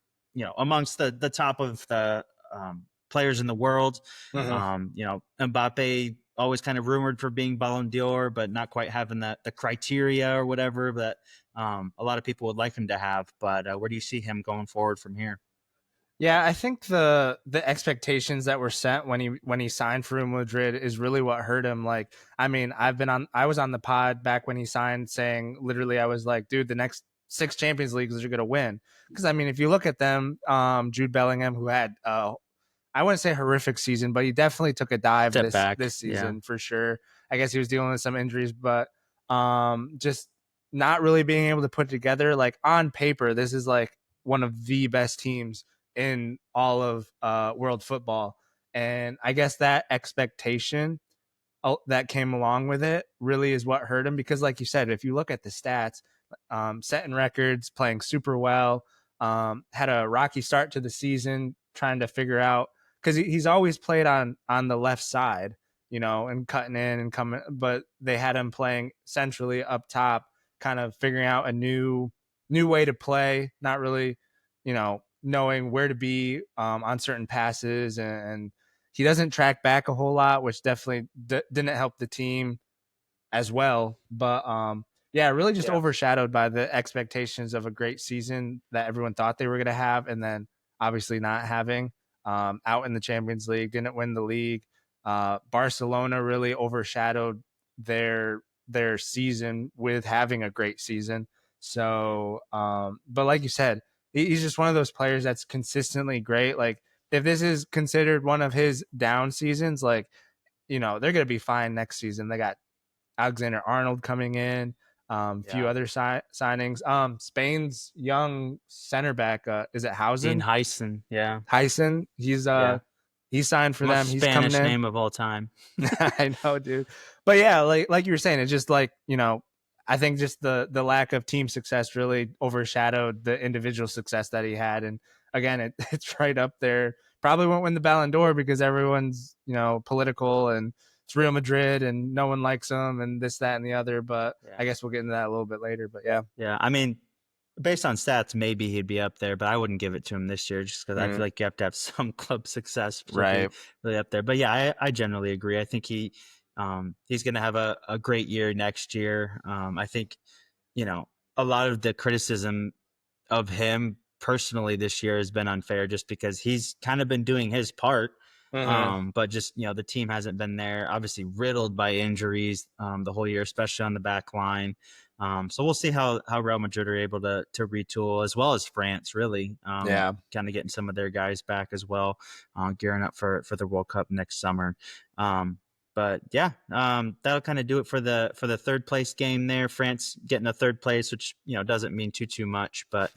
amongst the top of the players in the world. Mhm. Mbappe always kind of rumored for being Ballon d'Or, but not quite having the criteria or whatever that a lot of people would like him to have. But where do you see him going forward from here? Yeah, I think the expectations that were set when he signed for Real Madrid is really what hurt him. Like, I mean, I was on the pod back when he signed, saying literally, I was like, dude, the next 6 Champions Leagues you're gonna win. Because I mean, if you look at them, Jude Bellingham, who had I wouldn't say horrific season, but he definitely took a dive Step back. this Yeah. season for sure. I guess he was dealing with some injuries, but just not really being able to put together. Like on paper, this is like one of the best teams in all of world football, and I guess that expectation that came along with it really is what hurt him. Because, like you said, if you look at the stats, setting records, playing super well, had a rocky start to the season, trying to figure out because he's always played on the left side, and cutting in and coming, but they had him playing centrally up top, kind of figuring out a new way to play, not really, knowing where to be on certain passes, and he doesn't track back a whole lot, which definitely didn't help the team as well. But yeah, really just Yeah. overshadowed by the expectations of a great season that everyone thought they were going to have, and then obviously not having. Out in the Champions League, didn't win the league. Barcelona really overshadowed their season with having a great season. So, but like you said, he's just one of those players that's consistently great. Like if this is considered one of his down seasons, like they're going to be fine next season. They got Alexander Arnold coming in, few Yeah. other signings. Spain's young center back, is it Dean Hausen? Heisen. Yeah. Heisen. Yeah. He's signed for Most them. He's coming Spanish in. name of all time. I know, dude. But yeah, like you were saying, it's just like, I think just the lack of team success really overshadowed the individual success that he had. And again, it's right up there. Probably won't win the Ballon d'Or because everyone's, political, and it's Real Madrid and no one likes them and this, that, and the other. But Yeah. I guess we'll get into that a little bit later. But yeah. Yeah. I mean, based on stats, maybe he'd be up there, but I wouldn't give it to him this year just because I feel like you have to have some club success to be Right. really up there. But yeah, I generally agree. I think he's going to have a great year next year. I think, you know, a lot of the criticism of him personally this year has been unfair just because he's kind of been doing his part. Mm-hmm. But just, the team hasn't been there, obviously riddled by injuries the whole year, especially on the back line. So we'll see how Real Madrid are able to retool, as well as France, really. Yeah. Kind of getting some of their guys back as well, gearing up for the World Cup next summer. But yeah, that'll kind of do it for the third place game there. France getting a third place, which doesn't mean too much, but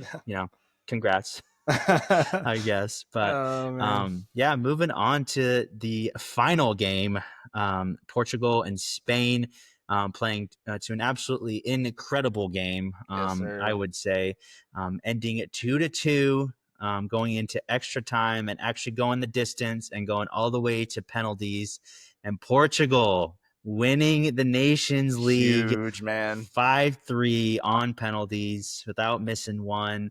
congrats. I guess. But Oh man. yeah, moving on to the final game, Portugal and Spain playing to an absolutely incredible game. Yes, I sir. would say, ending at 2-2. Going into extra time and actually going the distance and going all the way to penalties, and Portugal winning the Nations League Huge, man. 5-3 on penalties without missing one.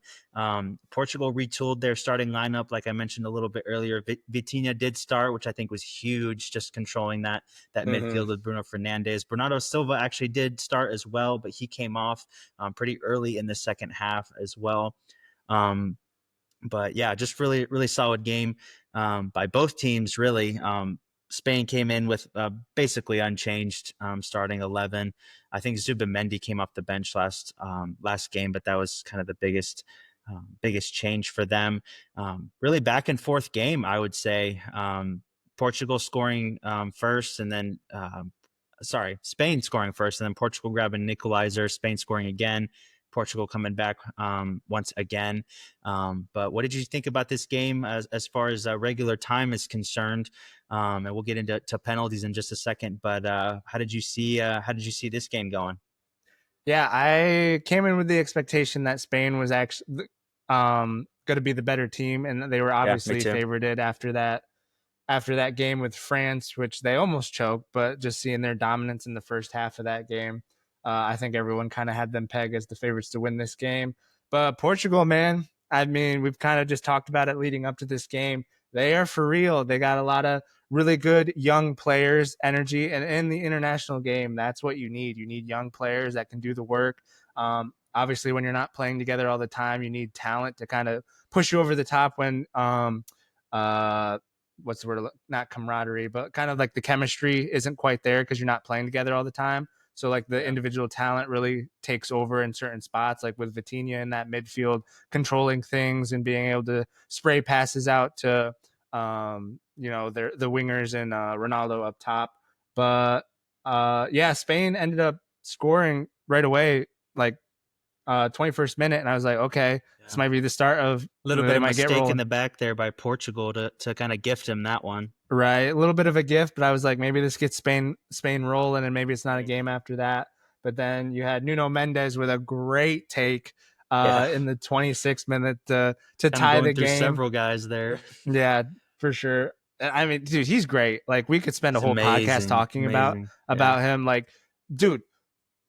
Portugal retooled their starting lineup, like I mentioned a little bit earlier. Vitinha did start, which I think was huge, just controlling that Mm-hmm. midfield with Bruno Fernandes. Bernardo Silva actually did start as well, but he came off pretty early in the second half as well. But yeah, just really, really solid game by both teams, really. Spain came in with basically unchanged starting 11. I think Zubamendi came off the bench last game, but that was kind of the biggest change for them. Really back and forth game, I would say. Portugal scoring first, and then Spain scoring first, and then Portugal grabbing an equalizer, Spain scoring again. Portugal coming back once again. But what did you think about this game as far as regular time is concerned? And we'll get into penalties in just a second. But how did you see this game going? Yeah, I came in with the expectation that Spain was actually going to be the better team, and they were Yeah, me obviously too. favorited after that game with France, which they almost choked, but just seeing their dominance in the first half of that game, I think everyone kind of had them pegged as the favorites to win this game. But Portugal, man, I mean, we've kind of just talked about it leading up to this game. They are for real. They got a lot of really good young players, energy, and in the international game, that's what you need. You need young players that can do the work. Obviously, when you're not playing together all the time, you need talent to kind of push you over the top when what's the word, not camaraderie, but kind of like the chemistry isn't quite there because you're not playing together all the time. So like the individual talent really takes over in certain spots, like with Vitinha in that midfield, controlling things and being able to spray passes out to the wingers and Ronaldo up top. But yeah, Spain ended up scoring right away, like 21st minute, and I was like, okay, this might be the start of A little bit they of might get mistake in rolling. the back there by Portugal to kind of gift him that one. Right, a little bit of a gift, but I was like, maybe this gets Spain rolling, and maybe it's not a game after that. But then you had Nuno Mendes with a great take in the 26th minute to tie the Going through game. several guys there. Yeah, for sure. I mean, dude, he's great. Like, we could spend a It's whole podcast amazing, talking about amazing. Yeah. him. Like, dude,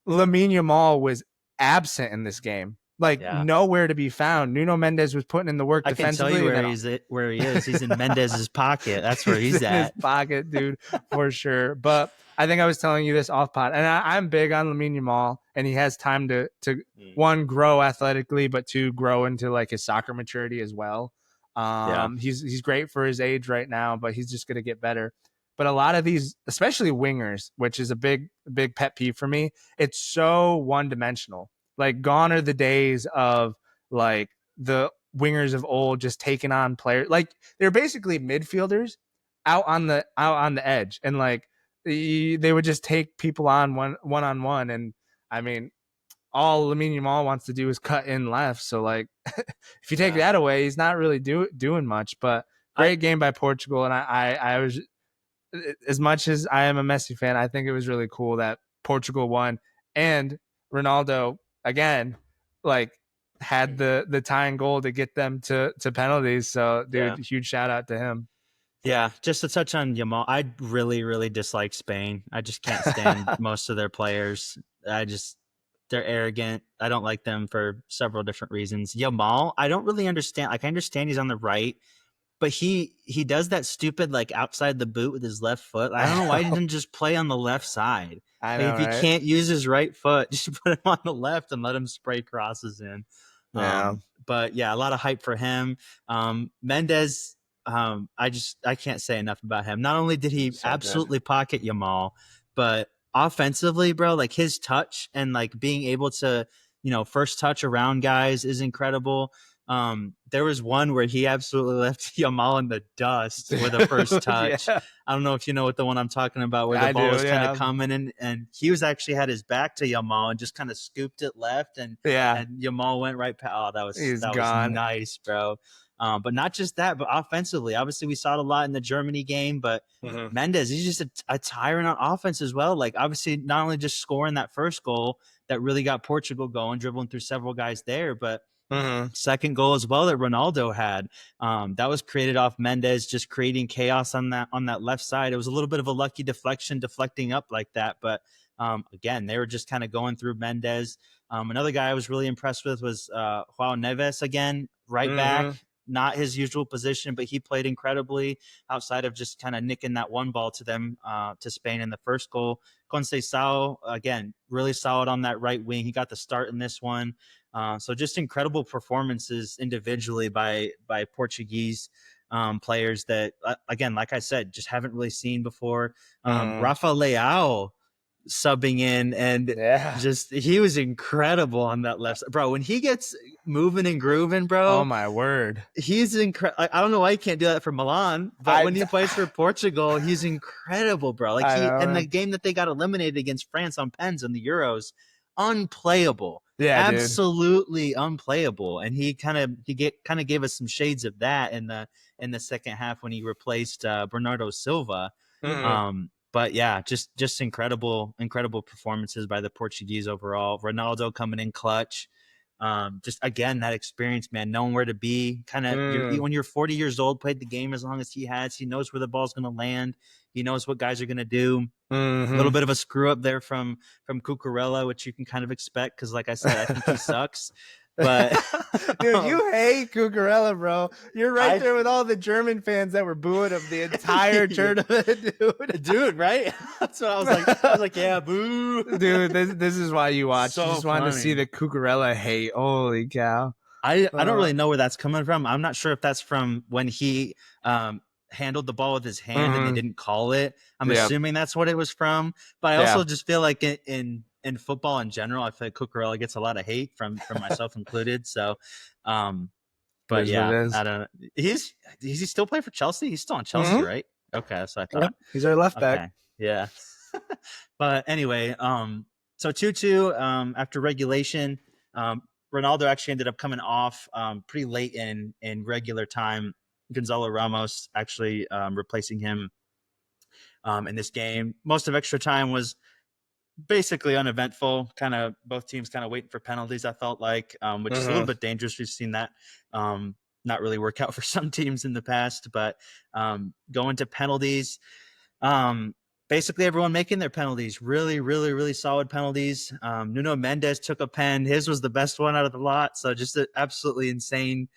Lamine Yamal was absent in this game. Like, Yeah. nowhere to be found. Nuno Mendes was putting in the work I can tell defensively. you where he is. He's in Mendez's pocket. That's where he's in at. his pocket, dude, for sure. But I think I was telling you this off pod, and I'm big on Lamine Yamal, and he has time to one, grow athletically, but two, grow into like his soccer maturity as well. He's great for his age right now, but he's just gonna get better. But a lot of these, especially wingers, which is a big pet peeve for me, it's so one dimensional. Like, gone are the days of like the wingers of old just taking on players. Like, they're basically midfielders out on the edge, and like they would just take people on one on one. And I mean, all Lamine Yamal wants to do is cut in left. So like, if you take that away, he's not really doing much. But great game by Portugal, and I was, as much as I am a Messi fan, I think it was really cool that Portugal won, and Ronaldo again, like, had the tying goal to get them to penalties. So, dude, huge shout out to him. Yeah, just to touch on Yamal, I really, really dislike Spain. I just can't stand most of their players. They're arrogant. I don't like them for several different reasons. Yamal, I don't really understand. Like, I understand he's on the right, but he does that stupid like outside the boot with his left foot. I don't know why he didn't just play on the left side. I know, if he right? can't use his right foot, just put him on the left and let him spray crosses in. Yeah. But yeah, a lot of hype for him. Mendes, I can't say enough about him. Not only did he absolutely pocket Yamal, but offensively, bro, like his touch and like being able to, first touch around guys is incredible. There was one where he absolutely left Yamal in the dust with a first touch. Yeah. I don't know if you know what the one I'm talking about, where the ball was kind of coming in, and he was actually had his back to Yamal and just kind of scooped it left, and Yamal went right past. Oh, that was nice, bro. But not just that, but offensively, obviously we saw it a lot in the Germany game, but Mendes, he's just a tyrant on offense as well. Like, obviously not only just scoring that first goal that really got Portugal going, dribbling through several guys there, but second goal as well that Ronaldo had, that was created off Mendes just creating chaos on that left side. It was a little bit of a lucky deflecting up like that, but again, they were just kind of going through Mendes. Another guy I was really impressed with was João Neves, again, right back. Not his usual position, but he played incredibly outside of just kind of nicking that one ball to them, to Spain in the first goal. Conceição, again, really solid on that right wing. He got the start in this one. So just incredible performances individually by Portuguese players that, again, like I said, just haven't really seen before. Rafa Leao subbing in, and just he was incredible on that left side. Bro, when he gets moving and grooving, bro, oh my word, he's incredible. I don't know why he can't do that for Milan, but when he plays for Portugal, he's incredible, bro. Like, in the game that they got eliminated against France on pens in the Euros, unplayable. Yeah, dude. Absolutely unplayable. And he kind of gave us some shades of that in the second half when he replaced Bernardo Silva. Mhm. But yeah, just incredible performances by the Portuguese overall. Ronaldo coming in clutch. Just again that experience, man, knowing where to be. Kind of Mm. when you're 40 years old, played the game as long as he has. He knows where the ball's going to land. He knows what guys are going to do. A little Mhm. bit of a screw up there from Cucurella, which you can kind of expect because, like I said, I think he sucks. But Dude, you hate Cucurella, bro. You're right I, there with all the German fans that were booing him the entire tournament, dude. dude, right? That's what I was like. I was like, yeah, boo, Dude, this is why you watch. You so just wanted to see funny. the Cucurella hate. Holy cow. I don't really know where that's coming from. I'm not sure if that's from when he handled the ball with his hand and they Mhm. didn't call it. I'm Yep. assuming that's what it was from. But I Yeah. also just feel like in football in general, I feel like Cucurella gets a lot of hate from myself included. So, um, It but is what it yeah, is. I don't know. Is he still play for Chelsea? He's still on Chelsea, Mhm. right? Okay, that's what I Yep. thought. He's our left back. Okay, yeah. But anyway, so 2-2 after regulation. Ronaldo actually ended up coming off pretty late in regular time. Gonzalo Ramos actually replacing him in this game. Most of extra time was basically uneventful. Kind of both teams kind of waiting for penalties. I felt like, which is a little Mhm. bit dangerous. We've seen that not really work out for some teams in the past. But going to penalties, um, basically everyone making their penalties. Really solid penalties. Nuno Mendes took a pen. His was the best one out of the lot. So just an absolutely insane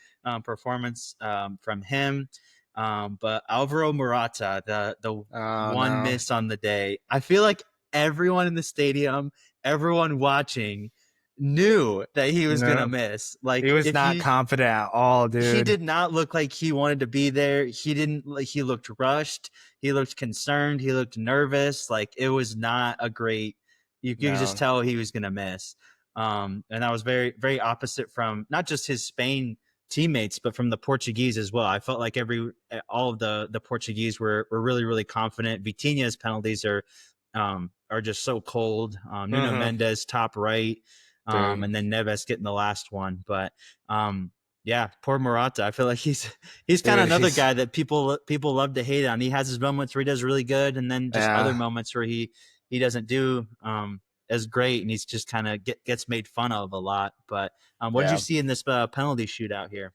performance from him. But Alvaro Morata, the Oh one no. miss on the day, I feel like everyone in the stadium, everyone watching, knew that he was gonna No. miss. He Like was if not you confident at all, he dude. did not look like he wanted to be there. He didn't like he looked rushed. He looked concerned. He looked nervous. Like it was not a great you could just No. tell he was gonna miss. And that was very opposite from not just his Spain teammates, but from the Portuguese as well. I felt like all of the Portuguese were really confident. Vitinha's penalties are just so cold. Nuno Mhm. Mendes top right, Dude. and then Neves getting the last one. But yeah, poor Morata. I feel like he's kind of Dude, another he's guy that people love to hate on. He has his moments where he does really good, and then just other yeah. moments where he doesn't do as great, and he's just kind of gets made fun of a lot. But what did you Yeah. see in this penalty shootout here?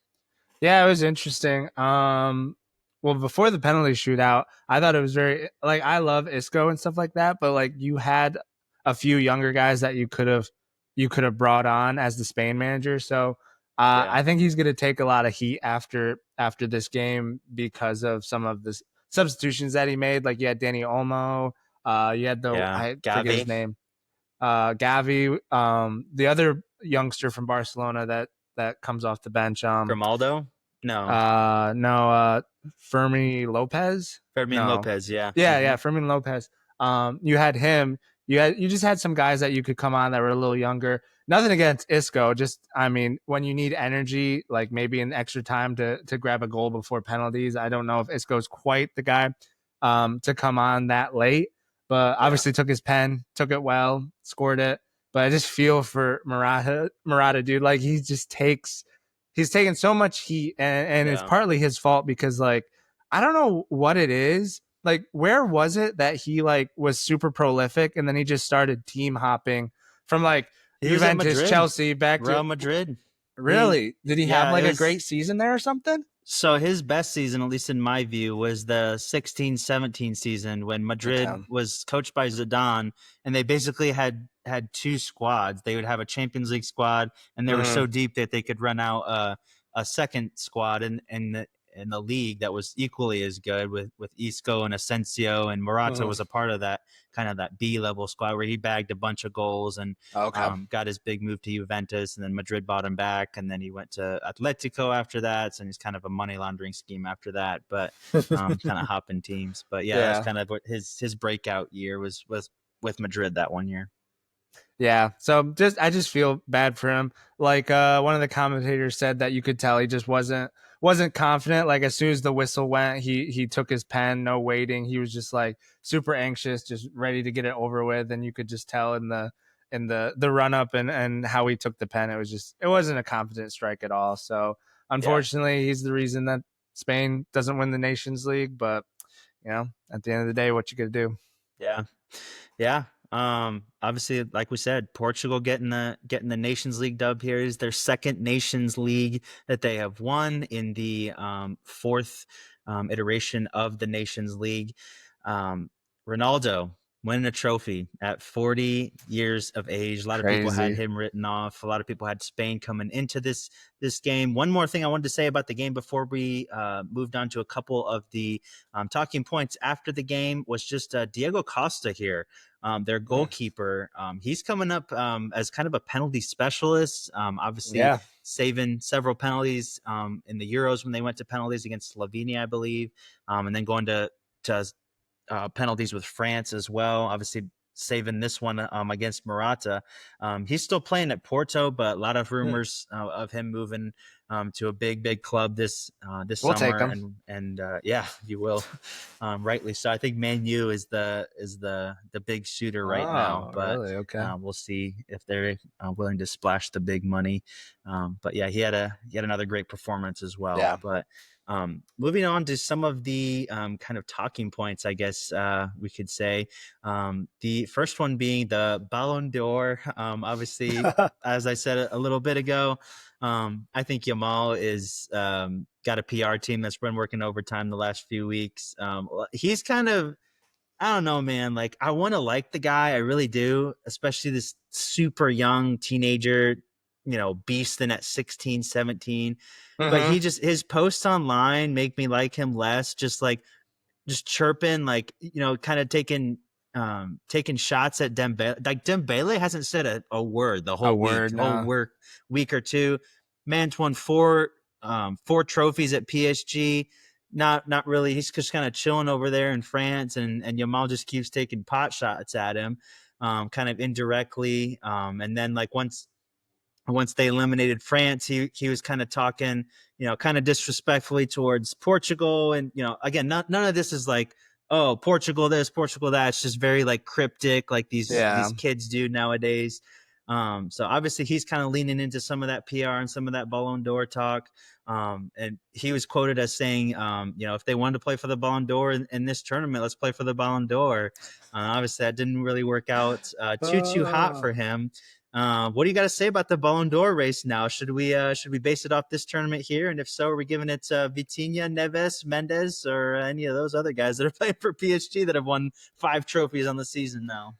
Yeah, it was interesting. Well, before the penalty shootout, I thought it was very like I love Isco and stuff like that, but like you had a few younger guys that you could have brought on as the Spain manager. So Yeah, I think he's going to take a lot of heat after this game because of some of the substitutions that he made. Like you had Danny Olmo, you had the yeah, I forget his Gavi, name, Gavi, the other youngster from Barcelona that comes off the bench. Grimaldo, no, No, Fermi Lopez. Fermin No, Lopez, yeah, yeah, Fermin Lopez. You had him. You just had some guys that you could come on that were a little younger. Nothing against Isco. Just I mean, when you need energy, like maybe an extra time to grab a goal before penalties. I don't know if Isco's quite the guy to come on that late, but yeah, obviously took his pen, took it well, scored it. But I just feel for Murata, dude. Like he's taking so much heat, and it's yeah. partly his fault because like I don't know what it is. Like where was it that he like was super prolific and then he just started team hopping from like He was at Juventus, Madrid, Chelsea back to Real Madrid. He, really? Did he have yeah, like it a was. great season there or something? So his best season, at least in my view, was the 16-17 season when Madrid Okay. was coached by Zidane, and they basically had two squads. They would have a Champions League squad, and they were so Mm-hmm. deep that they could run out a second squad in the league that was equally as good with Isco and Asensio, and Morata was Mm-hmm. a part of that kind of that B level squad where he bagged a bunch of goals and Okay. got his big move to Juventus, and then Madrid bought him back, and then he went to Atletico after that. So he's kind of a money laundering scheme after that, but kind of hopping teams. But yeah, that was Yeah. kind of what his breakout year was with Madrid that one year. Yeah. So I just feel bad for him. Like one of the commentators said that you could tell he just wasn't confident. Like as soon as the whistle went, he took his pen, no waiting. He was just like super anxious, just ready to get it over with. And you could just tell in the run up and how he took the pen. It wasn't a confident strike at all. So Yeah. unfortunately, he's the reason that Spain doesn't win the Nations League. But at the end of the day, what you gonna do? Yeah. Yeah. Obviously, like we said, Portugal getting the Nations League dub here is their second Nations League that they have won in the fourth iteration of the Nations League. Um, Ronaldo winning a trophy at 40 years of age. A lot of people had Crazy. him written off. A lot of people had Spain coming into this game. One more thing I wanted to say about the game before we moved on to a couple of the talking points after the game was just Diego Costa here, their goalkeeper. He's coming up as kind of a penalty specialist. Obviously, Yeah. saving several penalties in the Euros when they went to penalties against Slovenia, I believe, and then going to penalties with France as well. Obviously, saving this one against Morata. He's still playing at Porto, but a lot of rumors of him moving to a big club this We'll take summer, him. and yeah, you will, rightly so. I think Man U is the big shooter right now, Oh, but really? Okay. we'll see if they're willing to splash the big money. But yeah, he had another great performance as well. Yeah. But moving on to some of the kind of talking points, I guess we could say. The first one being the Ballon d'Or. Obviously, as I said a little bit ago, I think Yamal is got a PR team that's been working overtime the last few weeks. He's kind of, I don't know, man. Like, I want to like the guy. I really do, especially this super young teenager, beasting at 16, 17. But Mm-hmm. his posts online make me like him less. Just chirping, like, kind of taking shots at Dembele. Like, Dembele hasn't said a word the A whole word, no. week or two. Man's won four trophies at PSG. Not really. He's just kind of chilling over there in France, and Yamal just keeps taking pot shots at him, kind of indirectly. And then, like, once they eliminated France, he was kind of talking, kind of disrespectfully towards Portugal. And, again, none of this is like, oh, Portugal this, Portugal that. It's just very, like, cryptic, like Yeah. these kids do nowadays. So obviously he's kind of leaning into some of that PR and some of that Ballon d'Or talk. And he was quoted as saying, if they wanted to play for the Ballon d'Or in this tournament, let's play for the Ballon d'Or. Obviously that didn't really work out too hot for him. What do you got to say about the Ballon d'Or race now? Should we base it off this tournament here? And if so, are we giving it Vitinha, Neves, Mendes, or any of those other guys that are playing for PSG that have won 5 trophies on the season now?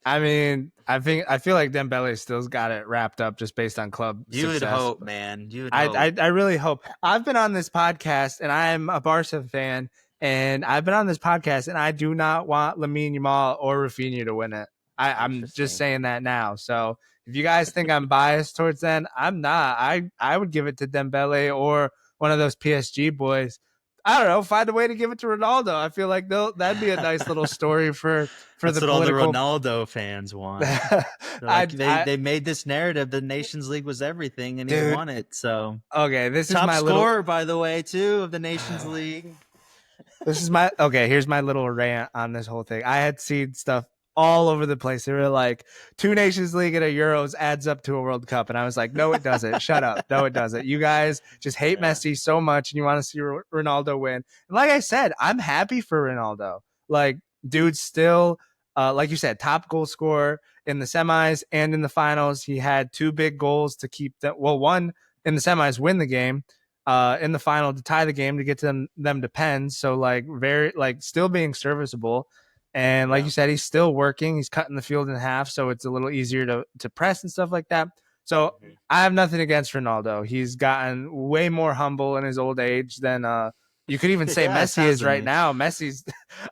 I mean, I feel like Dembele still's got it wrapped up just based on club You would success. hope, man. You would hope. I really hope. I've been on this podcast and I'm a Barca fan, and I've been on this podcast and I do not want Lamine Yamal or Rafinha to win it. I'm just saying that now. So if you guys think I'm biased towards them, I'm not. I would give it to Dembele or one of those PSG boys. I don't know. Find a way to give it to Ronaldo. I feel like that'd be a nice little story for That's the what political. all the Ronaldo fans want. Like, they made this narrative the Nations League was everything, and he won it. So okay, this top is my scorer, little, by the way, too, of the Nations League. This is my okay. Here's my little rant on this whole thing. I had seen stuff all over the place. They were like, 2 Nations League and a Euros adds up to a World Cup, and I was like, no, it doesn't. Shut up. No, it doesn't. You guys just hate Messi so much, and you want to see Ronaldo win. And like I said, I'm happy for Ronaldo. Like, dude's still, like you said, top goal scorer in the semis and in the finals. He had 2 big goals to keep them. Well, one in the semis, win the game. In the final to tie the game to get to them to pens. So like very like still being serviceable. And like you said, he's still working. He's cutting the field in half, so it's a little easier to press and stuff like that. So I have nothing against Ronaldo. He's gotten way more humble in his old age than you could even say Messi is right now. Messi's,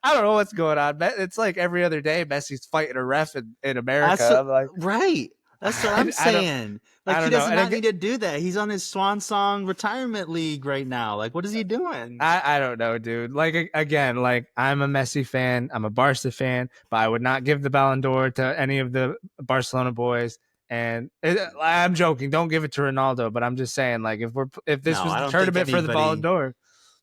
I don't know what's going on. It's like every other day Messi's fighting a ref in America. I'm like, right. That's what I'm saying. Like, he does not need to do that. He's on his swan song retirement league right now. Like, what is he doing? I don't know, dude. Like, again, like, I'm a Messi fan. I'm a Barca fan, but I would not give the Ballon d'Or to any of the Barcelona boys. And I'm joking. Don't give it to Ronaldo. But I'm just saying, like, if this was the tournament for the Ballon d'Or.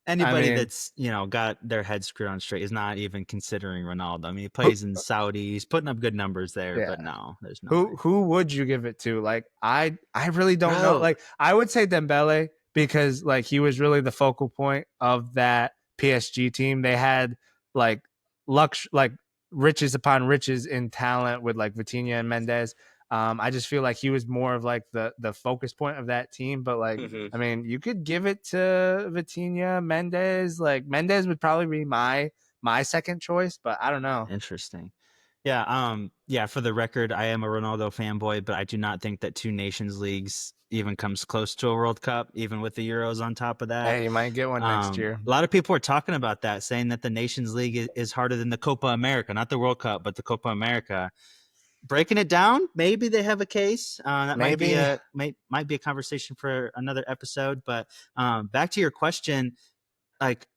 Anybody mean, that's got their head screwed on straight is not even considering Ronaldo. I mean, he who, plays in Saudi, he's putting up good numbers there, yeah. but no, there's no Who way, who would you give it to? Like I really don't know. bro. Like I would say Dembele because like he was really the focal point of that PSG team. They had like like riches upon riches in talent with like Vitinha and Mendes. I just feel like he was more of like the focus point of that team. But like, Mhm. I mean, you could give it to Vitinha, Mendes. Like Mendes would probably be my second choice, but I don't know. Interesting. Yeah, for the record, I am a Ronaldo fanboy, but I do not think that two nations leagues even comes close to a World Cup, even with the Euros on top of that. Hey, you might get one next A year. lot of people are talking about that, saying that the Nations League is harder than the Copa America, not the World Cup, but the Copa America. Breaking it down, maybe they have a case. That might be Maybe. might be a conversation for another episode. But back to your question, like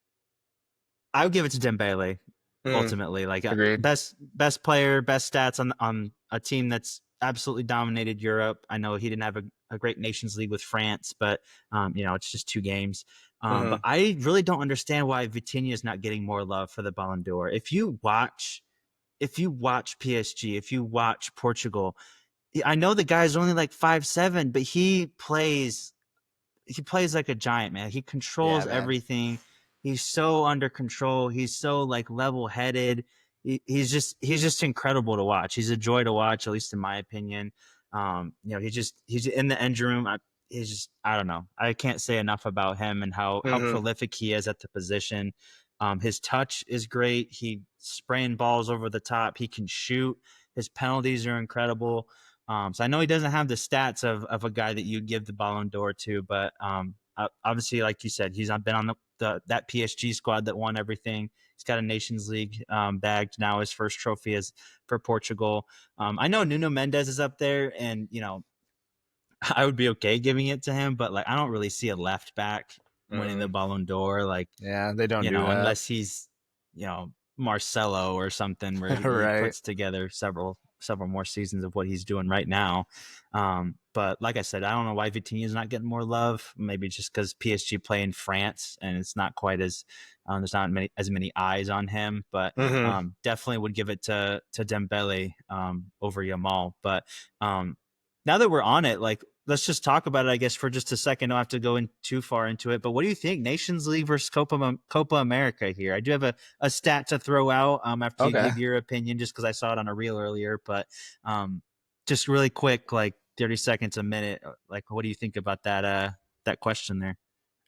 I would give it to Dembele Mm, ultimately. Like Agreed. best player, best stats on a team that's absolutely dominated Europe. I know he didn't have a great Nations League with France, but it's just 2 games. But mhm. I really don't understand why Vitinha is not getting more love for the Ballon d'Or. If you watch PSG, if you watch Portugal, I know the guy's only like 5'7", but he plays like a giant, man. He Yeah, controls man. everything. He's so under control. He's so like level-headed. He's just incredible to watch. He's a joy to watch, at least in my opinion. He's in the engine room. I don't know. I can't say enough about him and how Mhm. prolific he is at the position. His touch is great. He spraying balls over the top. He can shoot. His penalties are incredible. So I know he doesn't have the stats of a guy that you'd give the Ballon d'Or to, but obviously, like you said, he's been on that PSG squad that won everything. He's got a Nations League bagged now. His first trophy is for Portugal. I know Nuno Mendes is up there, and I would be okay giving it to him, but like I don't really see a left back winning the Mhm. Ballon d'Or. Like Yeah, they don't do that. unless he's Marcelo or something where he Right. puts together several more seasons of what he's doing right now. But like I said, I don't know why Vitinha is not getting more love. Maybe just because PSG play in France and it's not quite as there's not as many eyes on him. But Mhm. definitely would give it to Dembele over Yamal. But now that we're on it, like let's just talk about it, I guess, for just a second. Don't have to go in too far into it. But what do you think, Nations League versus Copa America here? I do have a stat to throw out after you Okay. give your opinion, just because I saw it on a reel earlier. But just really quick, like 30 seconds, a minute. Like, what do you think about that question there?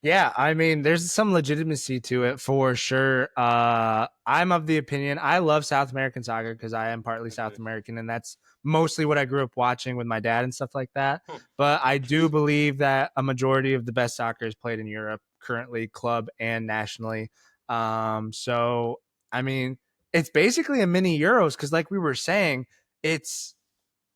Yeah, I mean, there's some legitimacy to it for sure. I'm of the opinion I love South American soccer because I am partly South Mhm. American, and that's mostly what I grew up watching with my dad and stuff like that. Hmm. But I do believe that a majority of the best soccer is played in Europe currently, club and nationally. So I mean, it's basically a mini Euros because, like we were saying, it's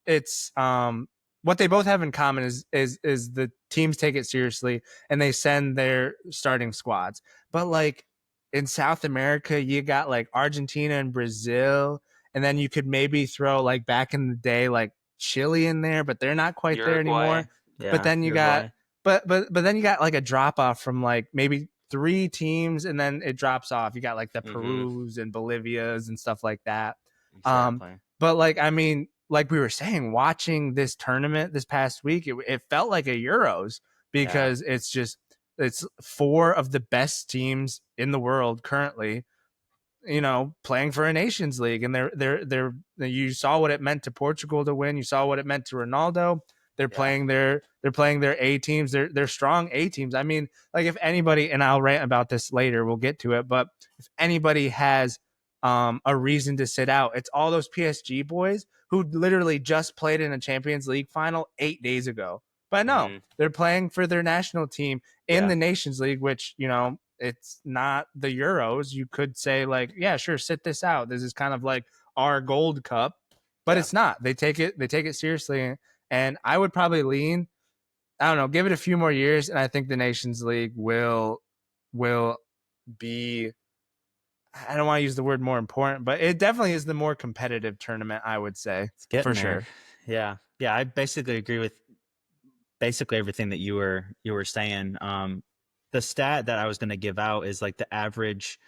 it's what they both have in common is the teams take it seriously and they send their starting squads. But like in South America, you got like Argentina and Brazil, and then you could maybe throw like back in the day like Chile in there, but they're not quite there Uruguay. anymore. But Yeah, then you got Uruguay. but then you got like a drop off from like maybe 3 teams and then it drops off. You got like the Mhm. Perus and Bolivias and stuff like that. Um, Exactly. but like I mean, like we were saying, watching this tournament this past week, it felt like a Euros Yeah. because it's 4 of the best teams in the world currently, playing for a Nations League, and they're you saw what it meant to Portugal to win. You saw what it meant to Ronaldo. Yeah. They're playing their A teams. They're strong A teams. I mean, like if anybody, and I'll rant about this later. We'll get to it, but if anybody has a reason to sit out, it's all those PSG boys who literally just played in a Champions League final 8 days ago. But no, Mhm. they're playing for their national team in Yeah. the Nations League, which it's not the Euros. You could say like, yeah, sure, sit this out. This is kind of like our Gold Cup, but Yeah. it's not. They take it seriously, and I would probably lean. I don't know, give it a few more years, and I think the Nations League will be. I don't want to use the word more important, but it definitely is the more competitive tournament. I would say It's getting for there. sure. Yeah. Yeah. I basically agree with basically everything that you were saying. the stat that I was going to give out is like the average.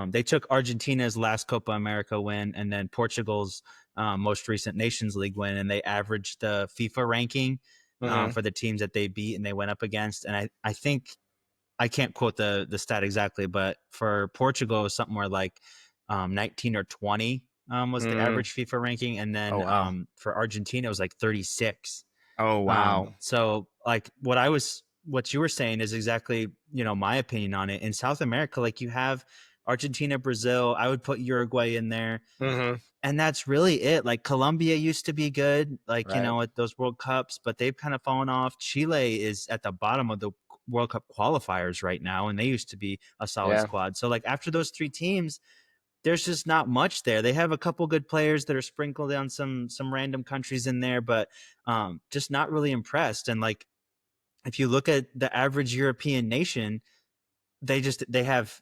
They took Argentina's last Copa America win and then Portugal's most recent Nations League win, and they averaged the FIFA ranking Mm-hmm. for the teams that they beat and they went up against. And I think I can't quote the stat exactly, but for Portugal, it was something where like 19 or 20 was the Mm. average FIFA ranking, and Oh then wow. for Argentina, it was like 36. Oh wow. So like what you were saying is exactly, my opinion on it. In South America, like you have Argentina, Brazil, I would put Uruguay in there. Mm-hmm. And that's really it. Like Colombia used to be good, like, Right. at those World Cups, but they've kind of fallen off. Chile is at the bottom of the World Cup qualifiers right now, and they used to be a solid Yeah. squad. So like after those three teams, there's just not much there. They have a couple good players that are sprinkled down some random countries in there, but just not really impressed. And like if you look at the average European nation, they have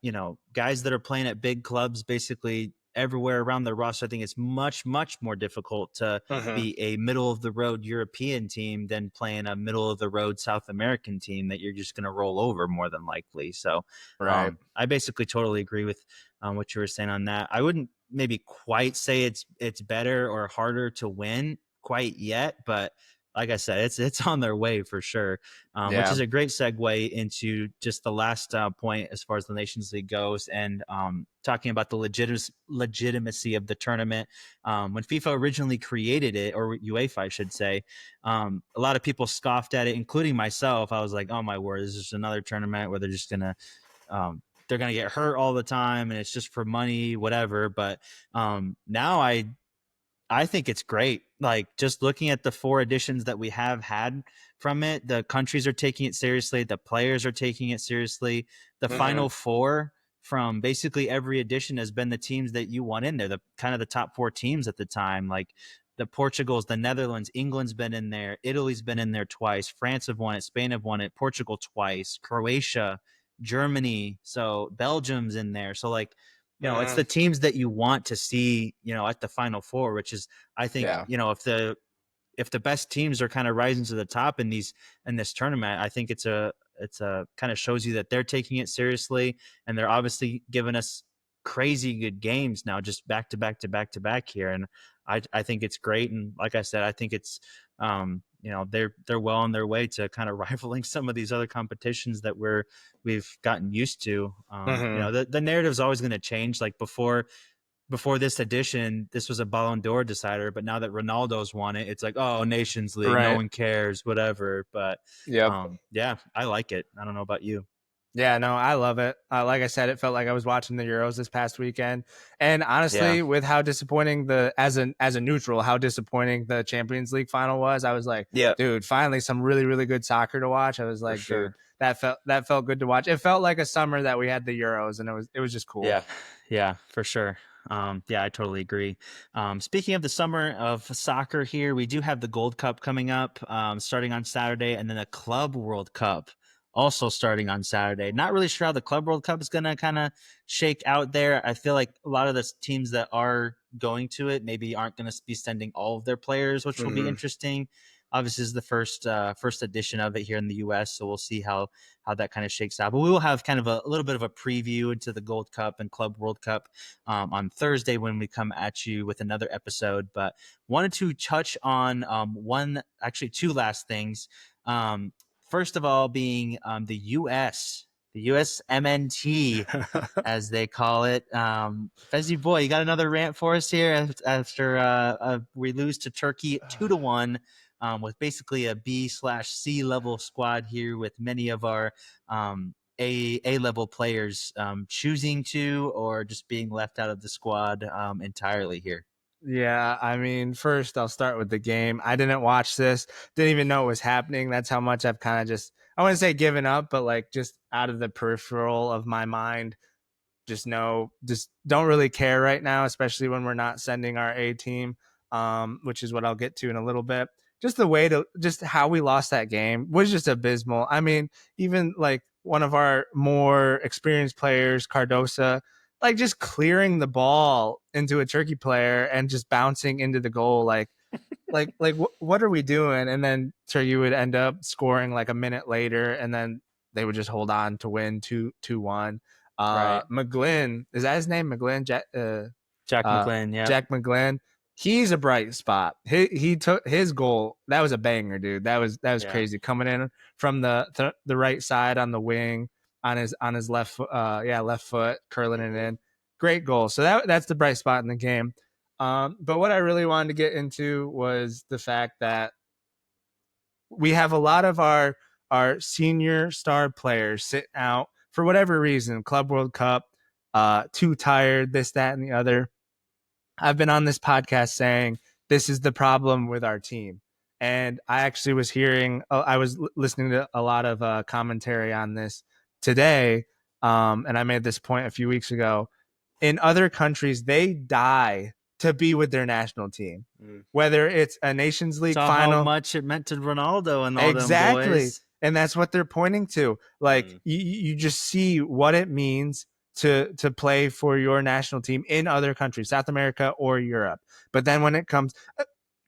guys that are playing at big clubs basically everywhere around the roster. I think it's much more difficult to Mm-hmm. be a middle of the road European team than playing a middle of the road South American team that you're just going to roll over more than likely. So Right. I basically totally agree with what you were saying on that. I wouldn't maybe quite say it's better or harder to win quite yet, but like I said, it's on their way for sure, which Yeah. is a great segue into just the last point as far as the Nations League goes, and talking about the legitimacy of the tournament. When FIFA originally created it, or UEFA, I should say, a lot of people scoffed at it, including myself. I was like, "Oh my word, this is just another tournament where they're gonna get hurt all the time, and it's just for money, whatever." But now I think it's great. Like just looking at the four editions that we have had from it, the countries are taking it seriously, the players are taking it seriously. The Mm-hmm. final four from basically every edition has been the teams that you want in there, the kind of the top four teams at the time, like the Portugals, the Netherlands, England's been in there, Italy's been in there twice, France have won it, Spain have won it, Portugal twice, Croatia, Germany, so Belgium's in there. So like it's Mm-hmm. the teams that you want to see, at the final four, which is, I think, Yeah. if the best teams are kind of rising to the top in this tournament, I think it's a kind of shows you that they're taking it seriously, and they're obviously giving us crazy good games now, just back to back to back to back here. And I think it's great. And like I said, I think it's, they're well on their way to kind of rivaling some of these other competitions that we've gotten used to. Mm-hmm. The narrative is always going to change. Like before this edition, this was a Ballon d'Or decider, but now that Ronaldo's won it, it's like, oh, Nations League, no Right. one cares, whatever. But Yep. yeah, I like it. I don't know about you. Yeah, no, I love it. Like I said, it felt like I was watching the Euros this past weekend, and Yeah, honestly, with how disappointing as a neutral, how disappointing the Champions League final was, I was like, yeah, dude, finally some really really good soccer to watch. I was for like, dude, sure. that felt good to watch. It felt like a summer that we had the Euros, and it was just cool. Yeah, yeah, for sure. Yeah, I totally agree. Speaking of the summer of soccer here, we do have the Gold Cup coming up, starting on Saturday, and then a Club World Cup also starting on Saturday. Not really sure how the Club World Cup is going to kind of shake out there. I feel like a lot of the teams that are going to it maybe aren't going to be sending all of their players, which will be Mm-hmm. interesting. Obviously, this is the first edition of it here in the U.S., so we'll see how that kind of shakes out. But we will have kind of a little bit of a preview into the Gold Cup and Club World Cup on Thursday when we come at you with another episode. But wanted to touch on actually two last things. First of all, being the the U.S. MNT, as they call it. Fezzy boy, you got another rant for us here after we lose to Turkey 2-1, with basically a B/C level squad here, with many of our A level players choosing to or just being left out of the squad entirely here. Yeah, I mean, first I'll start with the game. I didn't watch this, didn't even know it was happening. That's how much I've kind of just, I wouldn't say given up, but like just out of the peripheral of my mind, just don't really care right now, especially when we're not sending our A team, which is what I'll get to in a little bit. Just how we lost that game was just abysmal. I mean, even like one of our more experienced players, Cardosa, like just clearing the ball into a Turkey player and just bouncing into the goal, what are we doing? And then Turkey would end up scoring like a minute later, and then they would just hold on to win 2-1. Right. McGlynn, is that his name? McGlynn? Jack McGlynn. Yeah. Jack McGlynn. He's a bright spot. He took his goal. That was a banger, dude. That was crazy. Coming in from the right side on the wing on his left left foot, curling it in. Great goal. So that's the bright spot in the game. But what I really wanted to get into was the fact that we have a lot of our senior star players sitting out for whatever reason, Club World Cup, too tired, this, that, and the other. I've been on this podcast saying this is the problem with our team. And I actually was I was listening to a lot of commentary on this today. And I made this point a few weeks ago. In other countries, they die to be with their national team, whether it's a Nations League final. How much it meant to Ronaldo and all exactly. them boys. And that's what they're pointing to. Like you just see what it means to play for your national team in other countries, South America or Europe. But then when it comes,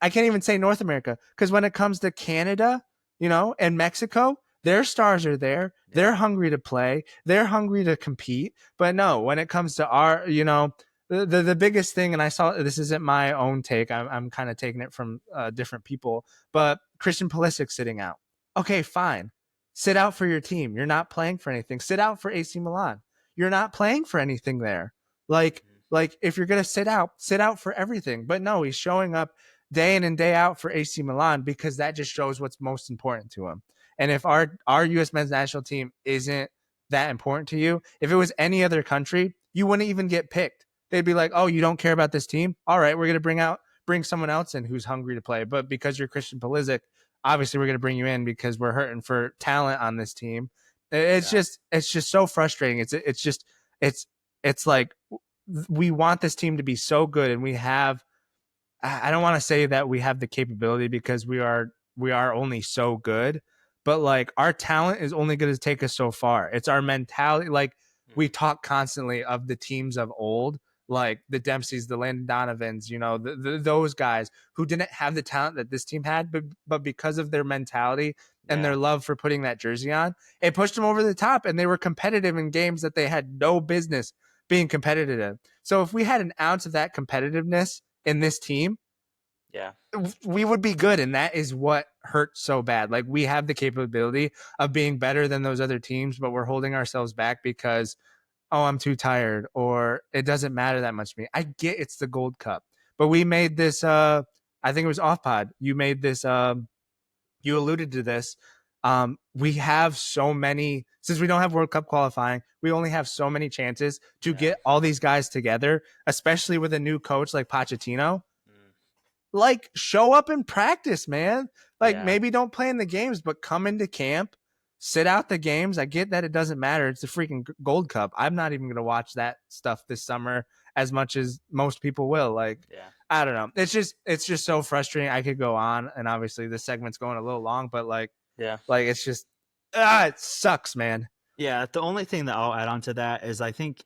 I can't even say North America, because when it comes to Canada, and Mexico, their stars are there. Yeah. They're hungry to play. They're hungry to compete. But no, when it comes to our, the biggest thing, and I saw this isn't my own take. I'm kind of taking it from different people, but Christian Pulisic sitting out. Okay, fine. Sit out for your team. You're not playing for anything. Sit out for AC Milan. You're not playing for anything there. Like if you're going to sit out for everything. But no, he's showing up day in and day out for AC Milan because that just shows what's most important to him. And if our U.S. men's national team isn't that important to you, if it was any other country, you wouldn't even get picked. They'd be like, oh, you don't care about this team? All right, we're going to bring someone else in who's hungry to play. But because you're Christian Pulisic, obviously we're going to bring you in because we're hurting for talent on this team. It's just so frustrating. It's like we want this team to be so good, and we have, I don't want to say that we have the capability because we are only so good, but like our talent is only going to take us so far. It's our mentality. Like we talk constantly of the teams of old, like the Dempseys, the Landon Donovans, those guys who didn't have the talent that this team had, but because of their mentality and their love for putting that jersey on, it pushed them over the top, and they were competitive in games that they had no business being competitive in. So if we had an ounce of that competitiveness in this team, we would be good. And that is what hurts so bad. Like we have the capability of being better than those other teams, but we're holding ourselves back because, oh, I'm too tired, or it doesn't matter that much to me. I get it's the Gold Cup, but we made this, I think it was off pod. You made this, you alluded to this. We have so many, since we don't have World Cup qualifying, we only have so many chances to get all these guys together, especially with a new coach like Pochettino. Like show up and practice, man. Like maybe don't play in the games, but come into camp, sit out the games. I get that it doesn't matter. It's the freaking Gold Cup. I'm not even going to watch that stuff this summer as much as most people will. Like, I don't know. It's just so frustrating. I could go on, and obviously this segment's going a little long, but like it's just, it sucks, man. Yeah. The only thing that I'll add on to that is I think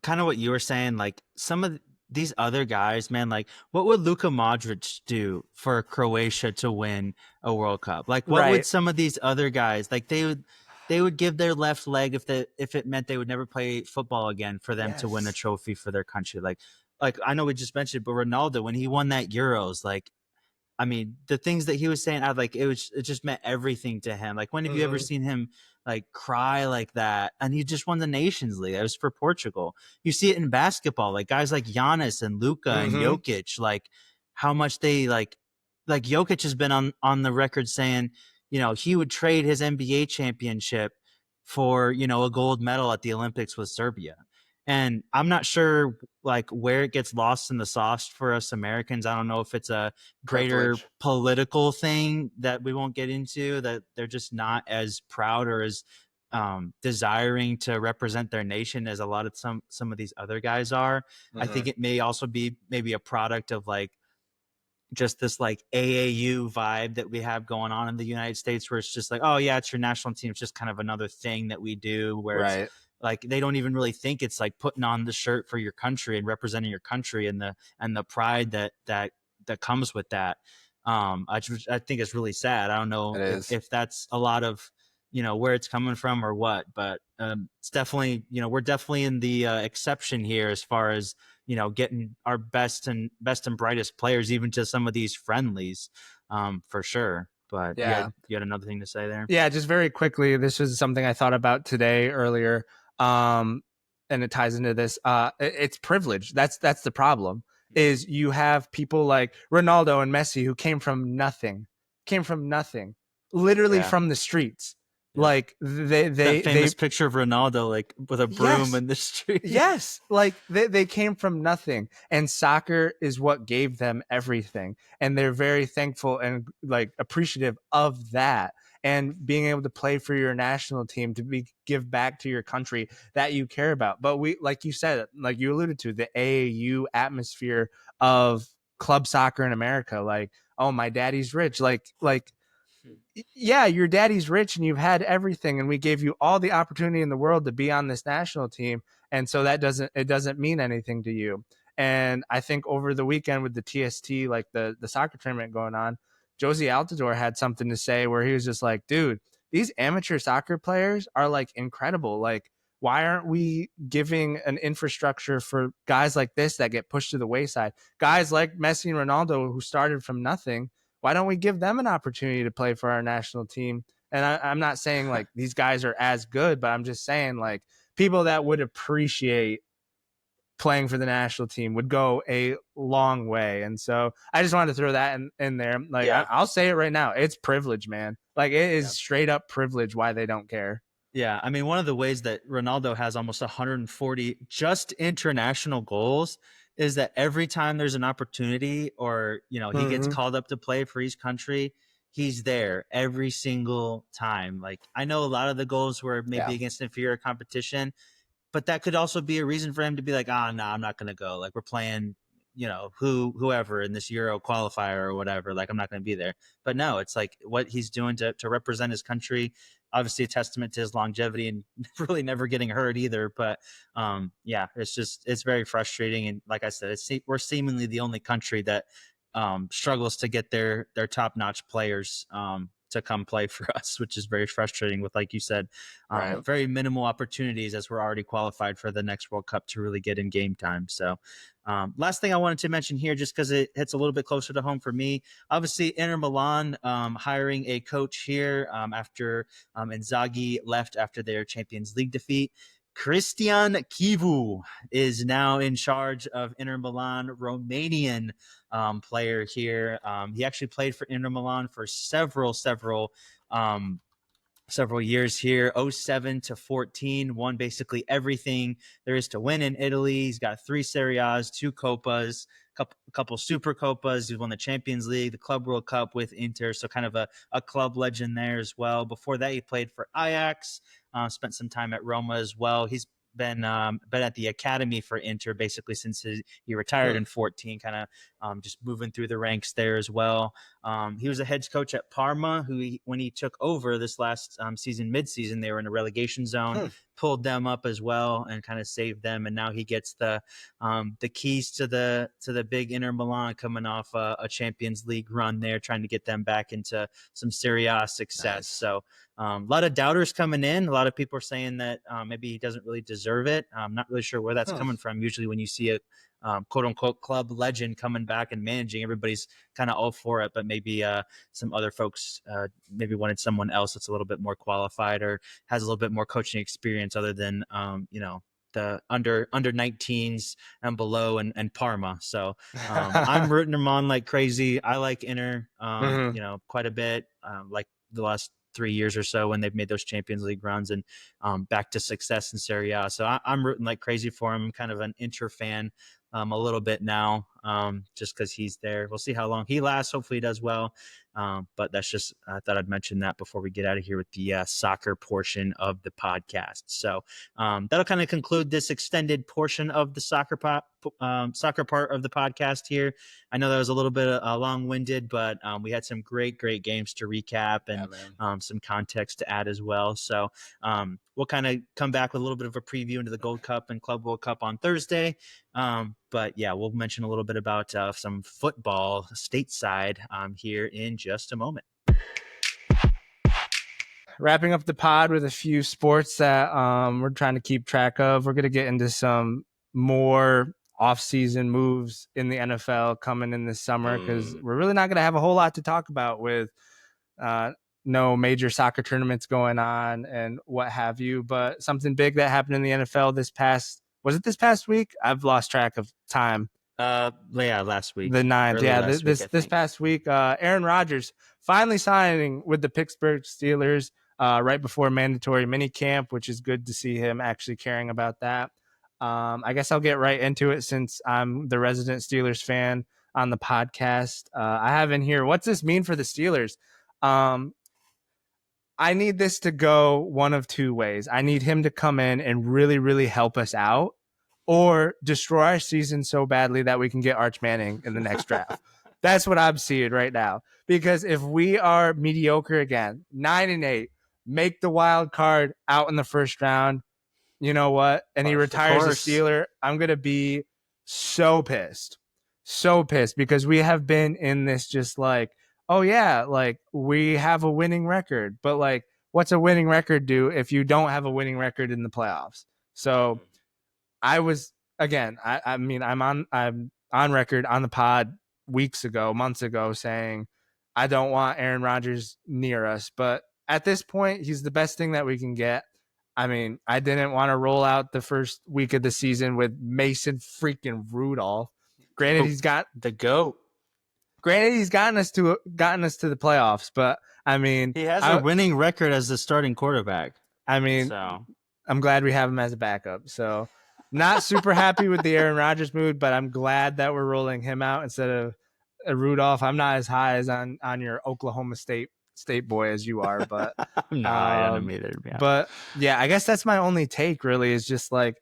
kind of what you were saying, like some of these other guys, man, like what would Luka Modric do for Croatia to win a World Cup? Like what would some of these other guys, like they would give their left leg if it meant they would never play football again for them to win a trophy for their country. Like I know we just mentioned, but Ronaldo, when he won that Euros, like, I mean, the things that he was saying, it just meant everything to him. Like, when have you ever seen him like cry like that? And he just won the Nations League. It was for Portugal. You see it in basketball, like guys like Giannis and Luka and Jokic, like how much they like Jokic has been on the record saying, he would trade his NBA championship for, a gold medal at the Olympics with Serbia. And I'm not sure like where it gets lost in the sauce for us Americans. I don't know if it's a greater political thing that we won't get into, that they're just not as proud or as desiring to represent their nation as a lot of some of these other guys are. I think it may also be maybe a product of like just this like AAU vibe that we have going on in the United States, where it's just like, oh yeah, it's your national team. It's just kind of another thing that we do, where it's like they don't even really think it's like putting on the shirt for your country and representing your country and the pride that comes with that. I think it's really sad. I don't know if that's a lot of where it's coming from or what, but it's definitely, we're definitely in the exception here as far as, getting our best and brightest players even to some of these friendlies, for sure. But Yeah. you had another thing to say there? Yeah, just very quickly, this was something I thought about today earlier, and it ties into this. It's privilege. That's the problem. Is you have people like Ronaldo and Messi who came from nothing, literally Yeah. from the streets. Yep. Like That they famous picture of Ronaldo like with a broom yes, in the street. yes, like they came from nothing, and soccer is what gave them everything, and they're very thankful and like appreciative of that, and being able to play for your national team to give back to your country that you care about. But we, like you said, like you alluded to, the AAU atmosphere of club soccer in America, like, oh, my daddy's rich, like yeah, your daddy's rich and you've had everything, and we gave you all the opportunity in the world to be on this national team, and so it doesn't mean anything to you. And I think over the weekend with the TST, like the soccer tournament going on, Josie Altidore had something to say where he was just like, dude, these amateur soccer players are like incredible. Like, why aren't we giving an infrastructure for guys like this that get pushed to the wayside? Guys like Messi and Ronaldo who started from nothing, why don't we give them an opportunity to play for our national team? And I'm not saying like these guys are as good, but I'm just saying like people that would appreciate playing for the national team would go a long way. And so I just wanted to throw that in there. Like, Yeah. I'll say it right now. It's privilege, man. Like, it is Yeah. straight up privilege why they don't care. Yeah, I mean, one of the ways that Ronaldo has almost 140 just international goals is that every time there's an opportunity or, he gets called up to play for each country, he's there every single time. Like, I know a lot of the goals were maybe Yeah. against inferior competition, but that could also be a reason for him to be like, no, I'm not going to go. Like, we're playing, whoever in this Euro qualifier or whatever. Like, I'm not going to be there. But no, it's like what he's doing to represent his country. Obviously, a testament to his longevity and really never getting hurt either. But yeah, it's very frustrating. And like I said, we're seemingly the only country that struggles to get their top notch players to come play for us, which is very frustrating with, like you said, Right. very minimal opportunities as we're already qualified for the next World Cup to really get in game time. So last thing I wanted to mention here, just because it hits a little bit closer to home for me, obviously Inter Milan hiring a coach here after Inzaghi left after their Champions League defeat. Christian Chivu is now in charge of Inter Milan, Romanian player here. He actually played for Inter Milan for several years here, 07 to 14, won basically everything there is to win in Italy. He's got 3 Serie A's, 2 Copas, couple Super Copas. He's won the Champions League, the Club World Cup with Inter, so kind of a club legend there as well. Before that, he played for Ajax, spent some time at Roma as well. He's been at the academy for Inter basically since he retired in 14, kind of just moving through the ranks there as well. He was a head coach at Parma, when he took over this last season, mid-season, they were in a relegation zone, pulled them up as well and kind of saved them. And now he gets the keys to the big Inter Milan, coming off a Champions League run there, trying to get them back into some Serie A success. Nice. So a lot of doubters coming in. A lot of people are saying that maybe he doesn't really deserve it. I'm not really sure where that's coming from. Usually when you see a quote unquote club legend coming back and managing, everybody's kind of all for it, but maybe some other folks maybe wanted someone else that's a little bit more qualified or has a little bit more coaching experience other than the under 19s and below and Parma. So I'm rooting them on like crazy. I like Inter quite a bit, like the last 3 years or so when they've made those Champions League runs and back to success in Serie A. So I'm rooting like crazy for him. I'm kind of an Inter fan a little bit now, just because he's there. We'll see how long he lasts. Hopefully he does well. But that's just, I thought I'd mention that before we get out of here with the soccer portion of the podcast. So that'll kind of conclude this extended portion of the soccer part of the podcast here. I know that was a little bit long-winded, but we had some great games to recap and some context to add as well. So we'll kind of come back with a little bit of a preview into the Gold Cup and Club World Cup on Thursday. But yeah, we'll mention a little bit about some football stateside here in just a moment. wrapping up the pod with a few sports that we're trying to keep track of. We're going to get into some more off-season moves in the NFL coming in this summer because we're really not going to have a whole lot to talk about with no major soccer tournaments going on and what have you. But something big that happened in the NFL was it this past week? I've lost track of time. Yeah, last week. The 9th. Early Yeah, last week, I this think. past week, Aaron Rodgers finally signing with the Pittsburgh Steelers right before mandatory mini camp, which is good to see him actually caring about that. I guess I'll get right into it since I'm the resident Steelers fan on the podcast. I have in here, what's this mean for the Steelers? I need this to go one of two ways. I need him to come in and really, really help us out, or destroy our season so badly that we can get Arch Manning in the next draft. That's what I'm seeing right now. Because if we are mediocre again, 9-8, make the wild card out in the first round, you know what? And he retires a Steeler, I'm going to be so pissed. So pissed because we have been in this just like, oh yeah, like we have a winning record, but like what's a winning record do if you don't have a winning record in the playoffs? So I was again, I mean I'm on record on the pod months ago saying I don't want Aaron Rodgers near us, but at this point he's the best thing that we can get. I mean, I didn't want to roll out the first week of the season with Mason freaking Rudolph. Granted, he's got the GOAT. Granted, he's gotten us to the playoffs, but I mean, he has a winning record as the starting quarterback. I mean, I'm glad we have him as a backup. So, not super happy with the Aaron Rodgers mood, but I'm glad that we're rolling him out instead of Rudolph. I'm not as high as on your Oklahoma State boy as you are, but I'm not high on him either. Yeah. But yeah, I guess that's my only take. Really, is just like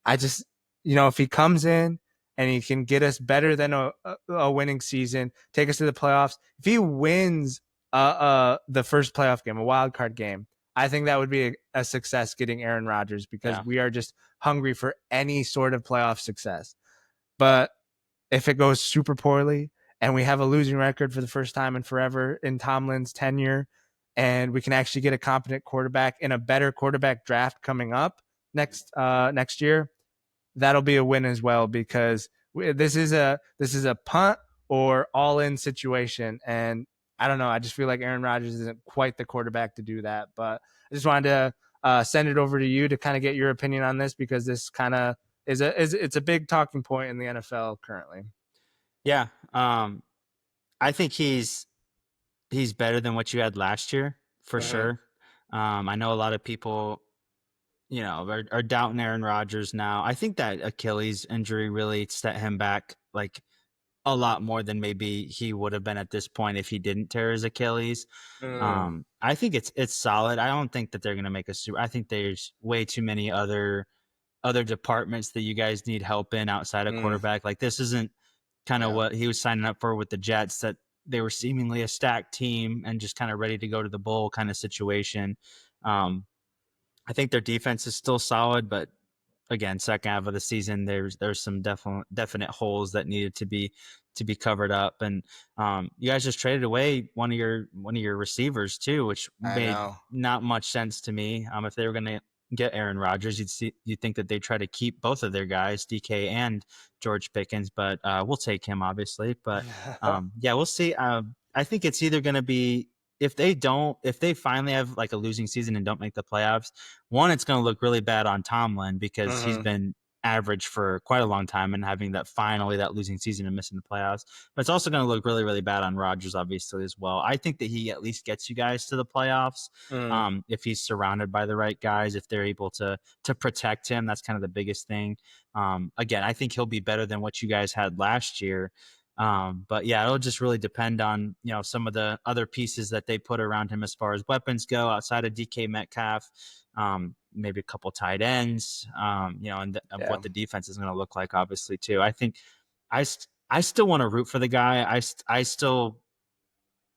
I just if he comes in and he can get us better than a winning season, take us to the playoffs. If he wins the first playoff game, a wild card game, I think that would be a success getting Aaron Rodgers because we are just hungry for any sort of playoff success. But if it goes super poorly and we have a losing record for the first time in forever in Tomlin's tenure, and we can actually get a competent quarterback in a better quarterback draft coming up next year, that'll be a win as well because this is a punt or all in situation, and I don't know. I just feel like Aaron Rodgers isn't quite the quarterback to do that. But I just wanted to send it over to you to kind of get your opinion on this because this kind of it's a big talking point in the NFL currently. Yeah, I think he's better than what you had last year for sure. I know a lot of people, are doubting Aaron Rodgers now. I think that Achilles injury really set him back like a lot more than maybe he would have been at this point if he didn't tear his Achilles. I think it's solid. I don't think that they're going to make a super. I think there's way too many other departments that you guys need help in outside of quarterback. Like this isn't kind of what he was signing up for with the Jets, that they were seemingly a stacked team and just kind of ready to go to the bowl kind of situation. I think their defense is still solid, but again, second half of the season, there's some definite holes that needed to be covered up. And you guys just traded away one of your receivers too, which made not much sense to me. If they were going to get Aaron Rodgers, you'd think that they try to keep both of their guys, DK and George Pickens, but we'll take him obviously. But we'll see. I think it's either going to be, if they finally have like a losing season and don't make the playoffs, one, it's going to look really bad on Tomlin because he's been average for quite a long time and having that losing season and missing the playoffs. But it's also going to look really, really bad on Rodgers, obviously, as well. I think that he at least gets you guys to the playoffs if he's surrounded by the right guys, if they're able to protect him. That's kind of the biggest thing. Again, I think he'll be better than what you guys had last year. But yeah, it'll just really depend on, some of the other pieces that they put around him as far as weapons go outside of DK Metcalf, maybe a couple tight ends, and what the defense is going to look like, obviously too. I think I still want to root for the guy. I still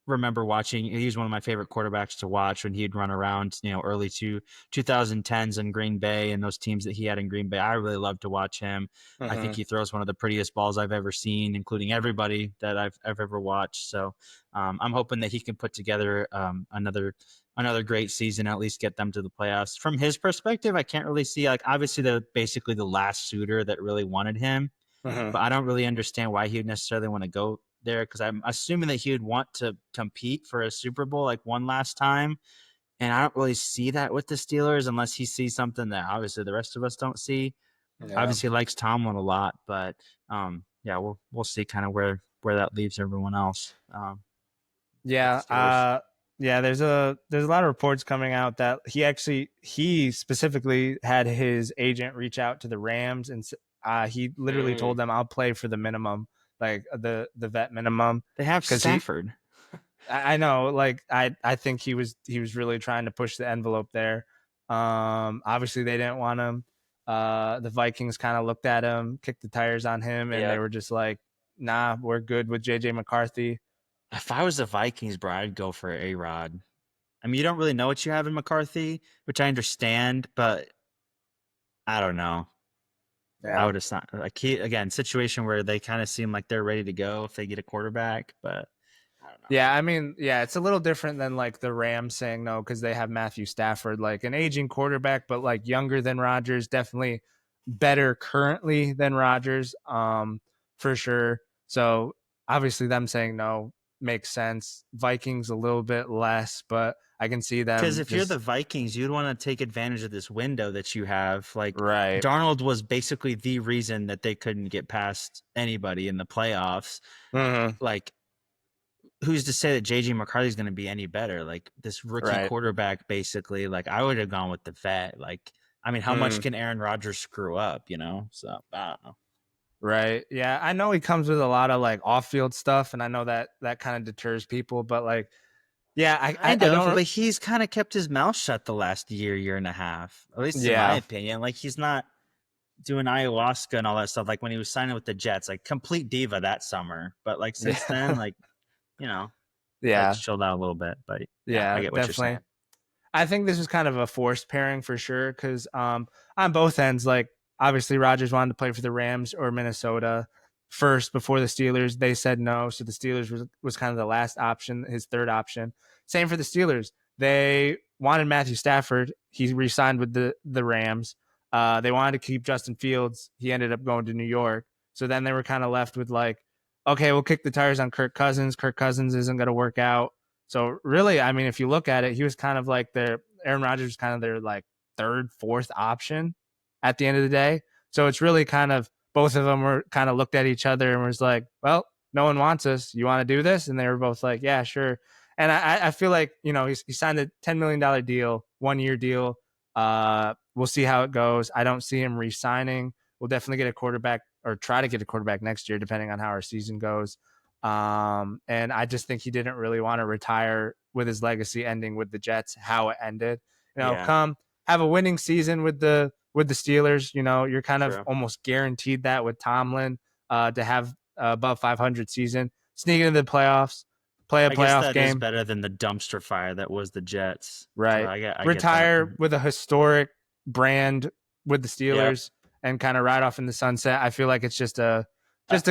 remember watching. He was one of my favorite quarterbacks to watch when he'd run around, early 2010s in Green Bay and those teams that he had in Green Bay. I really love to watch him. I think he throws one of the prettiest balls I've ever seen, including everybody that I've ever watched. So I'm hoping that he can put together another another great season, at least get them to the playoffs. From his perspective, I can't really see, like, obviously they're basically the last suitor that really wanted him, Mhm. but I don't really understand why he would necessarily want to go there, because I'm assuming that he would want to compete for a Super Bowl like one last time. And I don't really see that with the Steelers unless he sees something that obviously the rest of us don't see. Yeah. Obviously, he likes Tomlin a lot, but yeah, we'll see kind of where that leaves everyone else with the Yeah, Steelers. yeah. There's a lot of reports coming out that he specifically had his agent reach out to the Rams, and he literally told them, "I'll play for the minimum, like the vet minimum," They have because Stafford. I know, like I think he was really trying to push the envelope there. Obviously they didn't want him. The Vikings kind of looked at him, kicked the tires on him, and they Yep. were just like, "Nah, we're good with JJ McCarthy." If I was the Vikings, bro, I'd go for A-Rod. I mean, you don't really know what you have in McCarthy, which I understand, but I don't know. I Yeah. would have not like he again situation where they kind of seem like they're ready to go if they get a quarterback, but I don't know. Yeah, I mean, yeah, it's a little different than like the Rams saying no because they have Matthew Stafford, like an aging quarterback, but like younger than Rodgers, definitely better currently than Rodgers, for sure. So obviously, them saying no makes sense. Vikings a little bit less, but I can see Because them if you're the just Vikings, you'd want to take advantage of this window that you have. Like right. Darnold was basically the reason that they couldn't get past anybody in the playoffs. Hmm. Like, who's to say that JJ McCarthy's going to be any better? Like this rookie Right. quarterback, basically. Like I would have gone with the vet. Like, I mean, how much Mm, can Aaron Rodgers screw up? So I don't know. right. Yeah, I know he comes with a lot of like off-field stuff, and I know that that kind of deters people, but like, yeah, Kind I of, don't. but he's kind of kept his mouth shut the last year and a half, at least in my Yeah. opinion. Like he's not doing ayahuasca and all that stuff. Like when he was signing with the Jets, like complete diva that summer. But like since then, Yeah. like you know, probably Yeah. chilled out a little bit. But yeah, I Yeah, get what you're saying. definitely. I think this was kind of a forced pairing for sure because on both ends, like obviously Rodgers wanted to play for the Rams or Minnesota first before the Steelers. They said no, so the Steelers was kind of the last option, his third option. Same for the Steelers. They wanted Matthew Stafford. He re-signed with the Rams. They wanted to keep Justin Fields. He ended up going to New York. So then they were kind of left with like, okay, we'll kick the tires on Kirk Cousins. Kirk Cousins isn't going to work out. So really, I mean, if you look at it, he was kind of like their Aaron Rodgers was kind of their like third, fourth option at the end of the day. So it's really kind of both of them were kind of looked at each other and was like, well, no one wants us. You want to do this? And they were both like, yeah, sure. And I feel like, he signed a $10 million deal, 1 year deal. We'll see how it goes. I don't see him re-signing. We'll definitely get a quarterback or try to get a quarterback next year, depending on how our season goes. And I just think he didn't really want to retire with his legacy ending with the Jets, how it ended. Yeah, Come have a winning season with the Steelers. You're kind of true. almost guaranteed that with Tomlin, to have above 500 season, sneak into the playoffs, play a I guess playoff that is game, better than the dumpster fire that was the Jets. So right? I get that. Retire with a historic brand with the Yep. Steelers and kind of ride off in the sunset. I feel like it's just a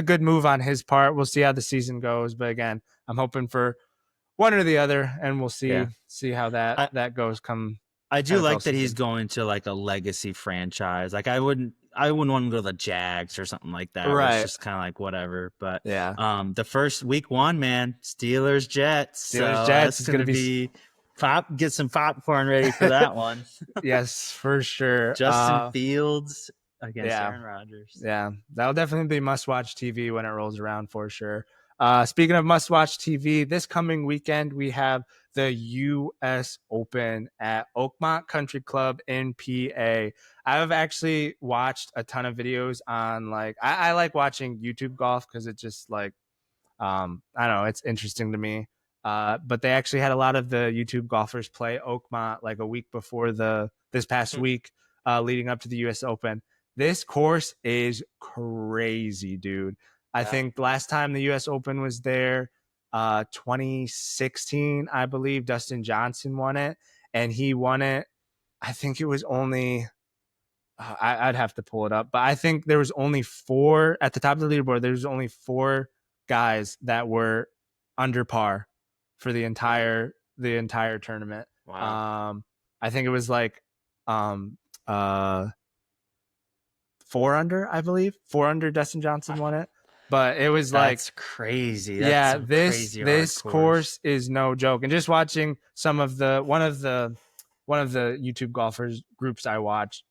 good move on his part. We'll see how the season goes, but again, I'm hoping for one or the other, and we'll Yeah. see how that I, that goes come I do NFL like that he's season. going to like a legacy franchise. Like I wouldn't want him to go to the Jags or something like that, where it's Right. just kind of like whatever. But Yeah. the first week one, man, Steelers Jets. So Steelers Jets that's is going to gonna be be get some popcorn ready for that one. yes, for sure. Justin Fields against Yeah. Aaron Rodgers. Yeah, that'll definitely be must-watch TV when it rolls around for sure. Speaking of must-watch TV, this coming weekend we have the U.S. Open at Oakmont Country Club in PA. I've actually watched a ton of videos on like I like watching YouTube golf because it just like I don't know, it's interesting to me. But they actually had a lot of the YouTube golfers play Oakmont like a week before this past week, leading up to the U.S. Open. This course is crazy, dude. I Yeah. think last time the U.S. Open was there, 2016, I believe Dustin Johnson won it, and he won it. I think it was only I'd have to pull it up, but I think there was only four at the top of the leaderboard. There was only four guys that were under par for the entire tournament. Wow. I think it was like um uh 4 under, I believe. 4 under Dustin Johnson won it. But it was like, That's crazy. That's yeah, some crazy this hardcores. course is no joke. And just watching some of the one of the YouTube golfers groups I watch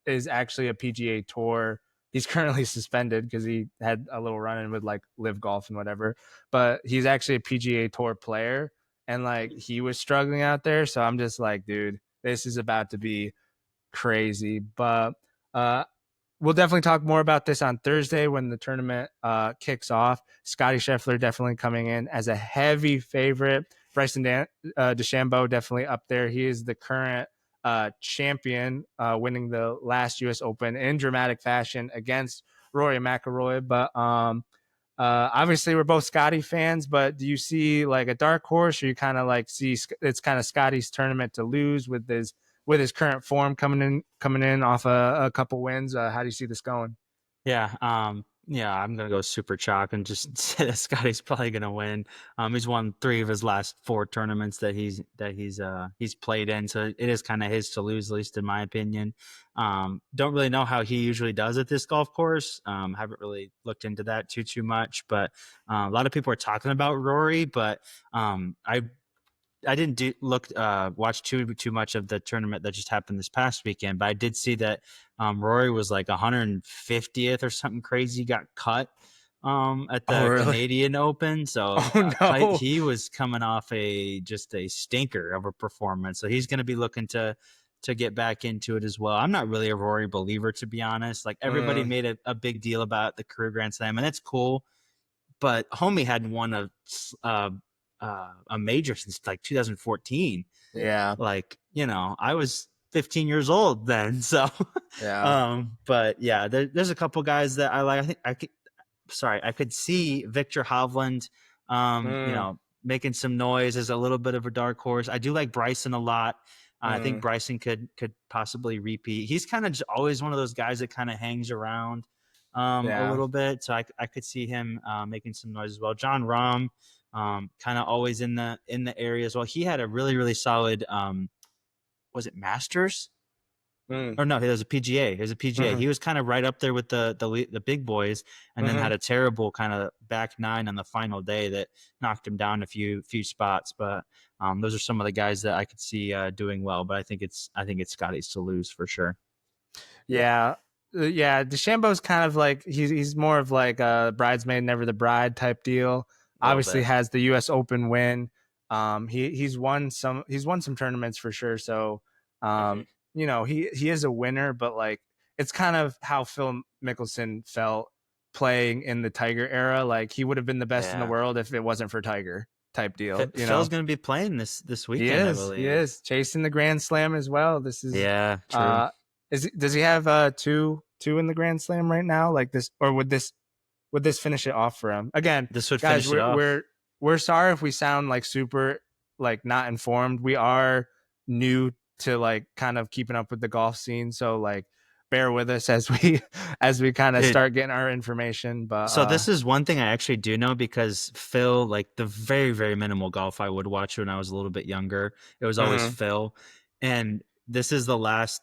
is actually a PGA Tour. He's currently suspended because he had a little run in with like Live Golf and whatever. But he's actually a PGA Tour player, and like he was struggling out there. So I'm just like, dude, this is about to be crazy. But uh, we'll definitely talk more about this on Thursday when the tournament kicks off. Scotty Scheffler definitely coming in as a heavy favorite. DeChambeau definitely up there. He is the current champion, winning the last U.S. Open in dramatic fashion against Rory McIlroy. But obviously, we're both Scotty fans. But do you see like a dark horse, or you kind of like see it's kind of Scotty's tournament to lose with his current form coming in off a couple wins? How do you see this going? Yeah, I'm gonna go super chalk and just say that Scotty's probably gonna win. He's won 3 of his last 4 tournaments that he's played in, so it is kind of his to lose, at least in my opinion. Don't really know how he usually does at this golf course. Haven't really looked into that too much, but a lot of people are talking about Rory, but I didn't watch too much of the tournament that just happened this past weekend, but I did see that Rory was like 150th or something crazy, got cut at Oh, the really? Canadian Open. So Oh no. he was coming off just a stinker of a performance. So he's going to be looking to get back into it as well. I'm not really a Rory believer, to be honest. Like everybody Mm, made a big deal about the career Grand Slam, and that's cool, but homie hadn't won uh, a major since like 2014. yeah, Like, I was 15 years old then. So, yeah. but yeah, there's a couple guys that I like. I could see Victor Hovland, Mm, making some noise as a little bit of a dark horse. I do like Bryson a lot. I think mm, Bryson could possibly repeat. He's kind of always one of those guys that kind of hangs around a yeah. little bit, so I could see him making some noise as well. John Rahm, kind of always in the area as well. He had a really solid. Was it Masters? Mm, Or no, he was a PGA. He was a PGA. mm-hmm, He was kind of right up there with the big boys, and then mm-hmm. had a terrible kind of back nine on the final day that knocked him down a few spots. But those are some of the guys that I could see doing well. But I think it's Scotty's to lose for sure. Yeah. Yeah, DeChambeau's kind of like he's more of like a bridesmaid never the bride type deal. A little Obviously bit. has the US Open win. He's won some tournaments for sure. So Hmm. he is a winner, but like it's kind of how Phil Mickelson felt playing in the Tiger era. Like he would have been the best in the Yeah. world if it wasn't for Tiger type deal. Phil's going to be playing this He weekend, I is. He believe. is chasing the Grand Slam as well. This is Yeah, true. uh does he have two in the Grand Slam right now? Like this, or would this finish it off for him? Again, This would guys, finish it we're off. we're we're sorry if we sound like super like not informed. We are new to like kind of keeping up with the golf scene, so like bear with us as we as we kind of Dude, start getting our information. But so this is one thing I actually do know, because Phil, like the very minimal golf I would watch when I was a little bit younger, it was always mhm. Phil. And this is the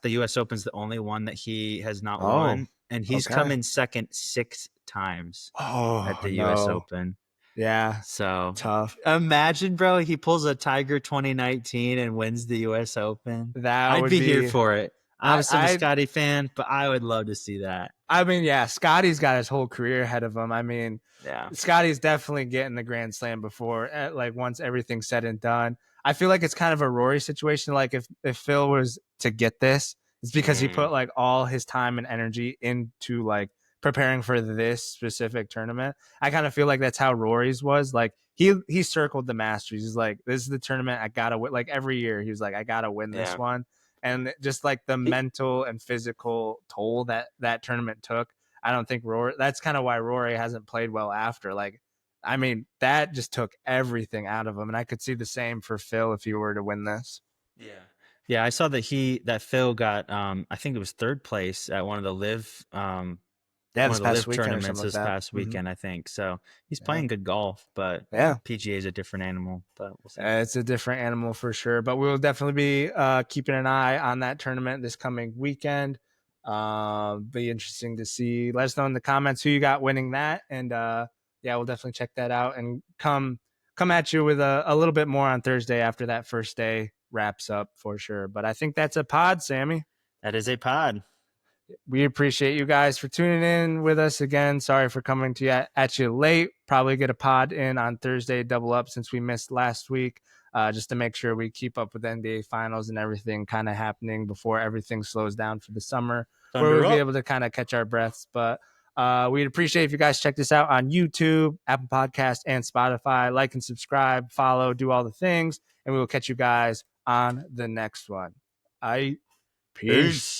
US Open's the only one that he has not Oh, won. And he's come okay. in second 6 times at Oh the US no, Open. yeah, So tough. imagine, bro, he pulls a Tiger 2019 and wins the US Open. That I'd would be here be. for it. I Obviously, I'm a I Scotty fan, but I would love to see that. I mean, yeah, Scotty's got his whole career ahead of him. I mean, Yeah. Scotty's definitely getting the Grand Slam before, like once everything's said and done. I feel like it's kind of a Rory situation. Like if Phil was to get this, it's because he Mm, put like all his time and energy into like preparing for this specific tournament. I kind of feel like that's how Rory's was. Like he circled the Masters. He's like, this is the tournament I gotta win. Like every year, he was like, I gotta win this yeah. one. And just like the mental and physical toll that tournament took, I don't think Rory. That's kind of why Rory hasn't played well after. Like, I mean, that just took everything out of him, and I could see the same for Phil if he were to win this. Yeah. Yeah, I saw that Phil got I think it was third place at one of the live Yeah, one this of the past live weekend or tournaments something like this that. past weekend, I think. So he's Yeah. playing good golf, but Yeah. PGA is a different animal. But we'll see. It's a different animal for sure, but we'll definitely be keeping an eye on that tournament this coming weekend. Be interesting to see. Let us know in the comments who you got winning that, and yeah, we'll definitely check that out and come at you with a little bit more on Thursday after that first day wraps up for sure. But I think that's a pod, Sammy. That is a pod. We appreciate you guys for tuning in with us again. Sorry for coming to you at you late. Probably get a pod in on Thursday, double up since we missed last week, just to make sure we keep up with NBA finals and everything kind of happening before everything slows down for the summer, where we'll be able to kind of catch our breaths. But we'd appreciate if you guys check this out on YouTube, Apple Podcast, and Spotify. Like and subscribe, follow, do all the things, and we will catch you guys on the next one. Peace.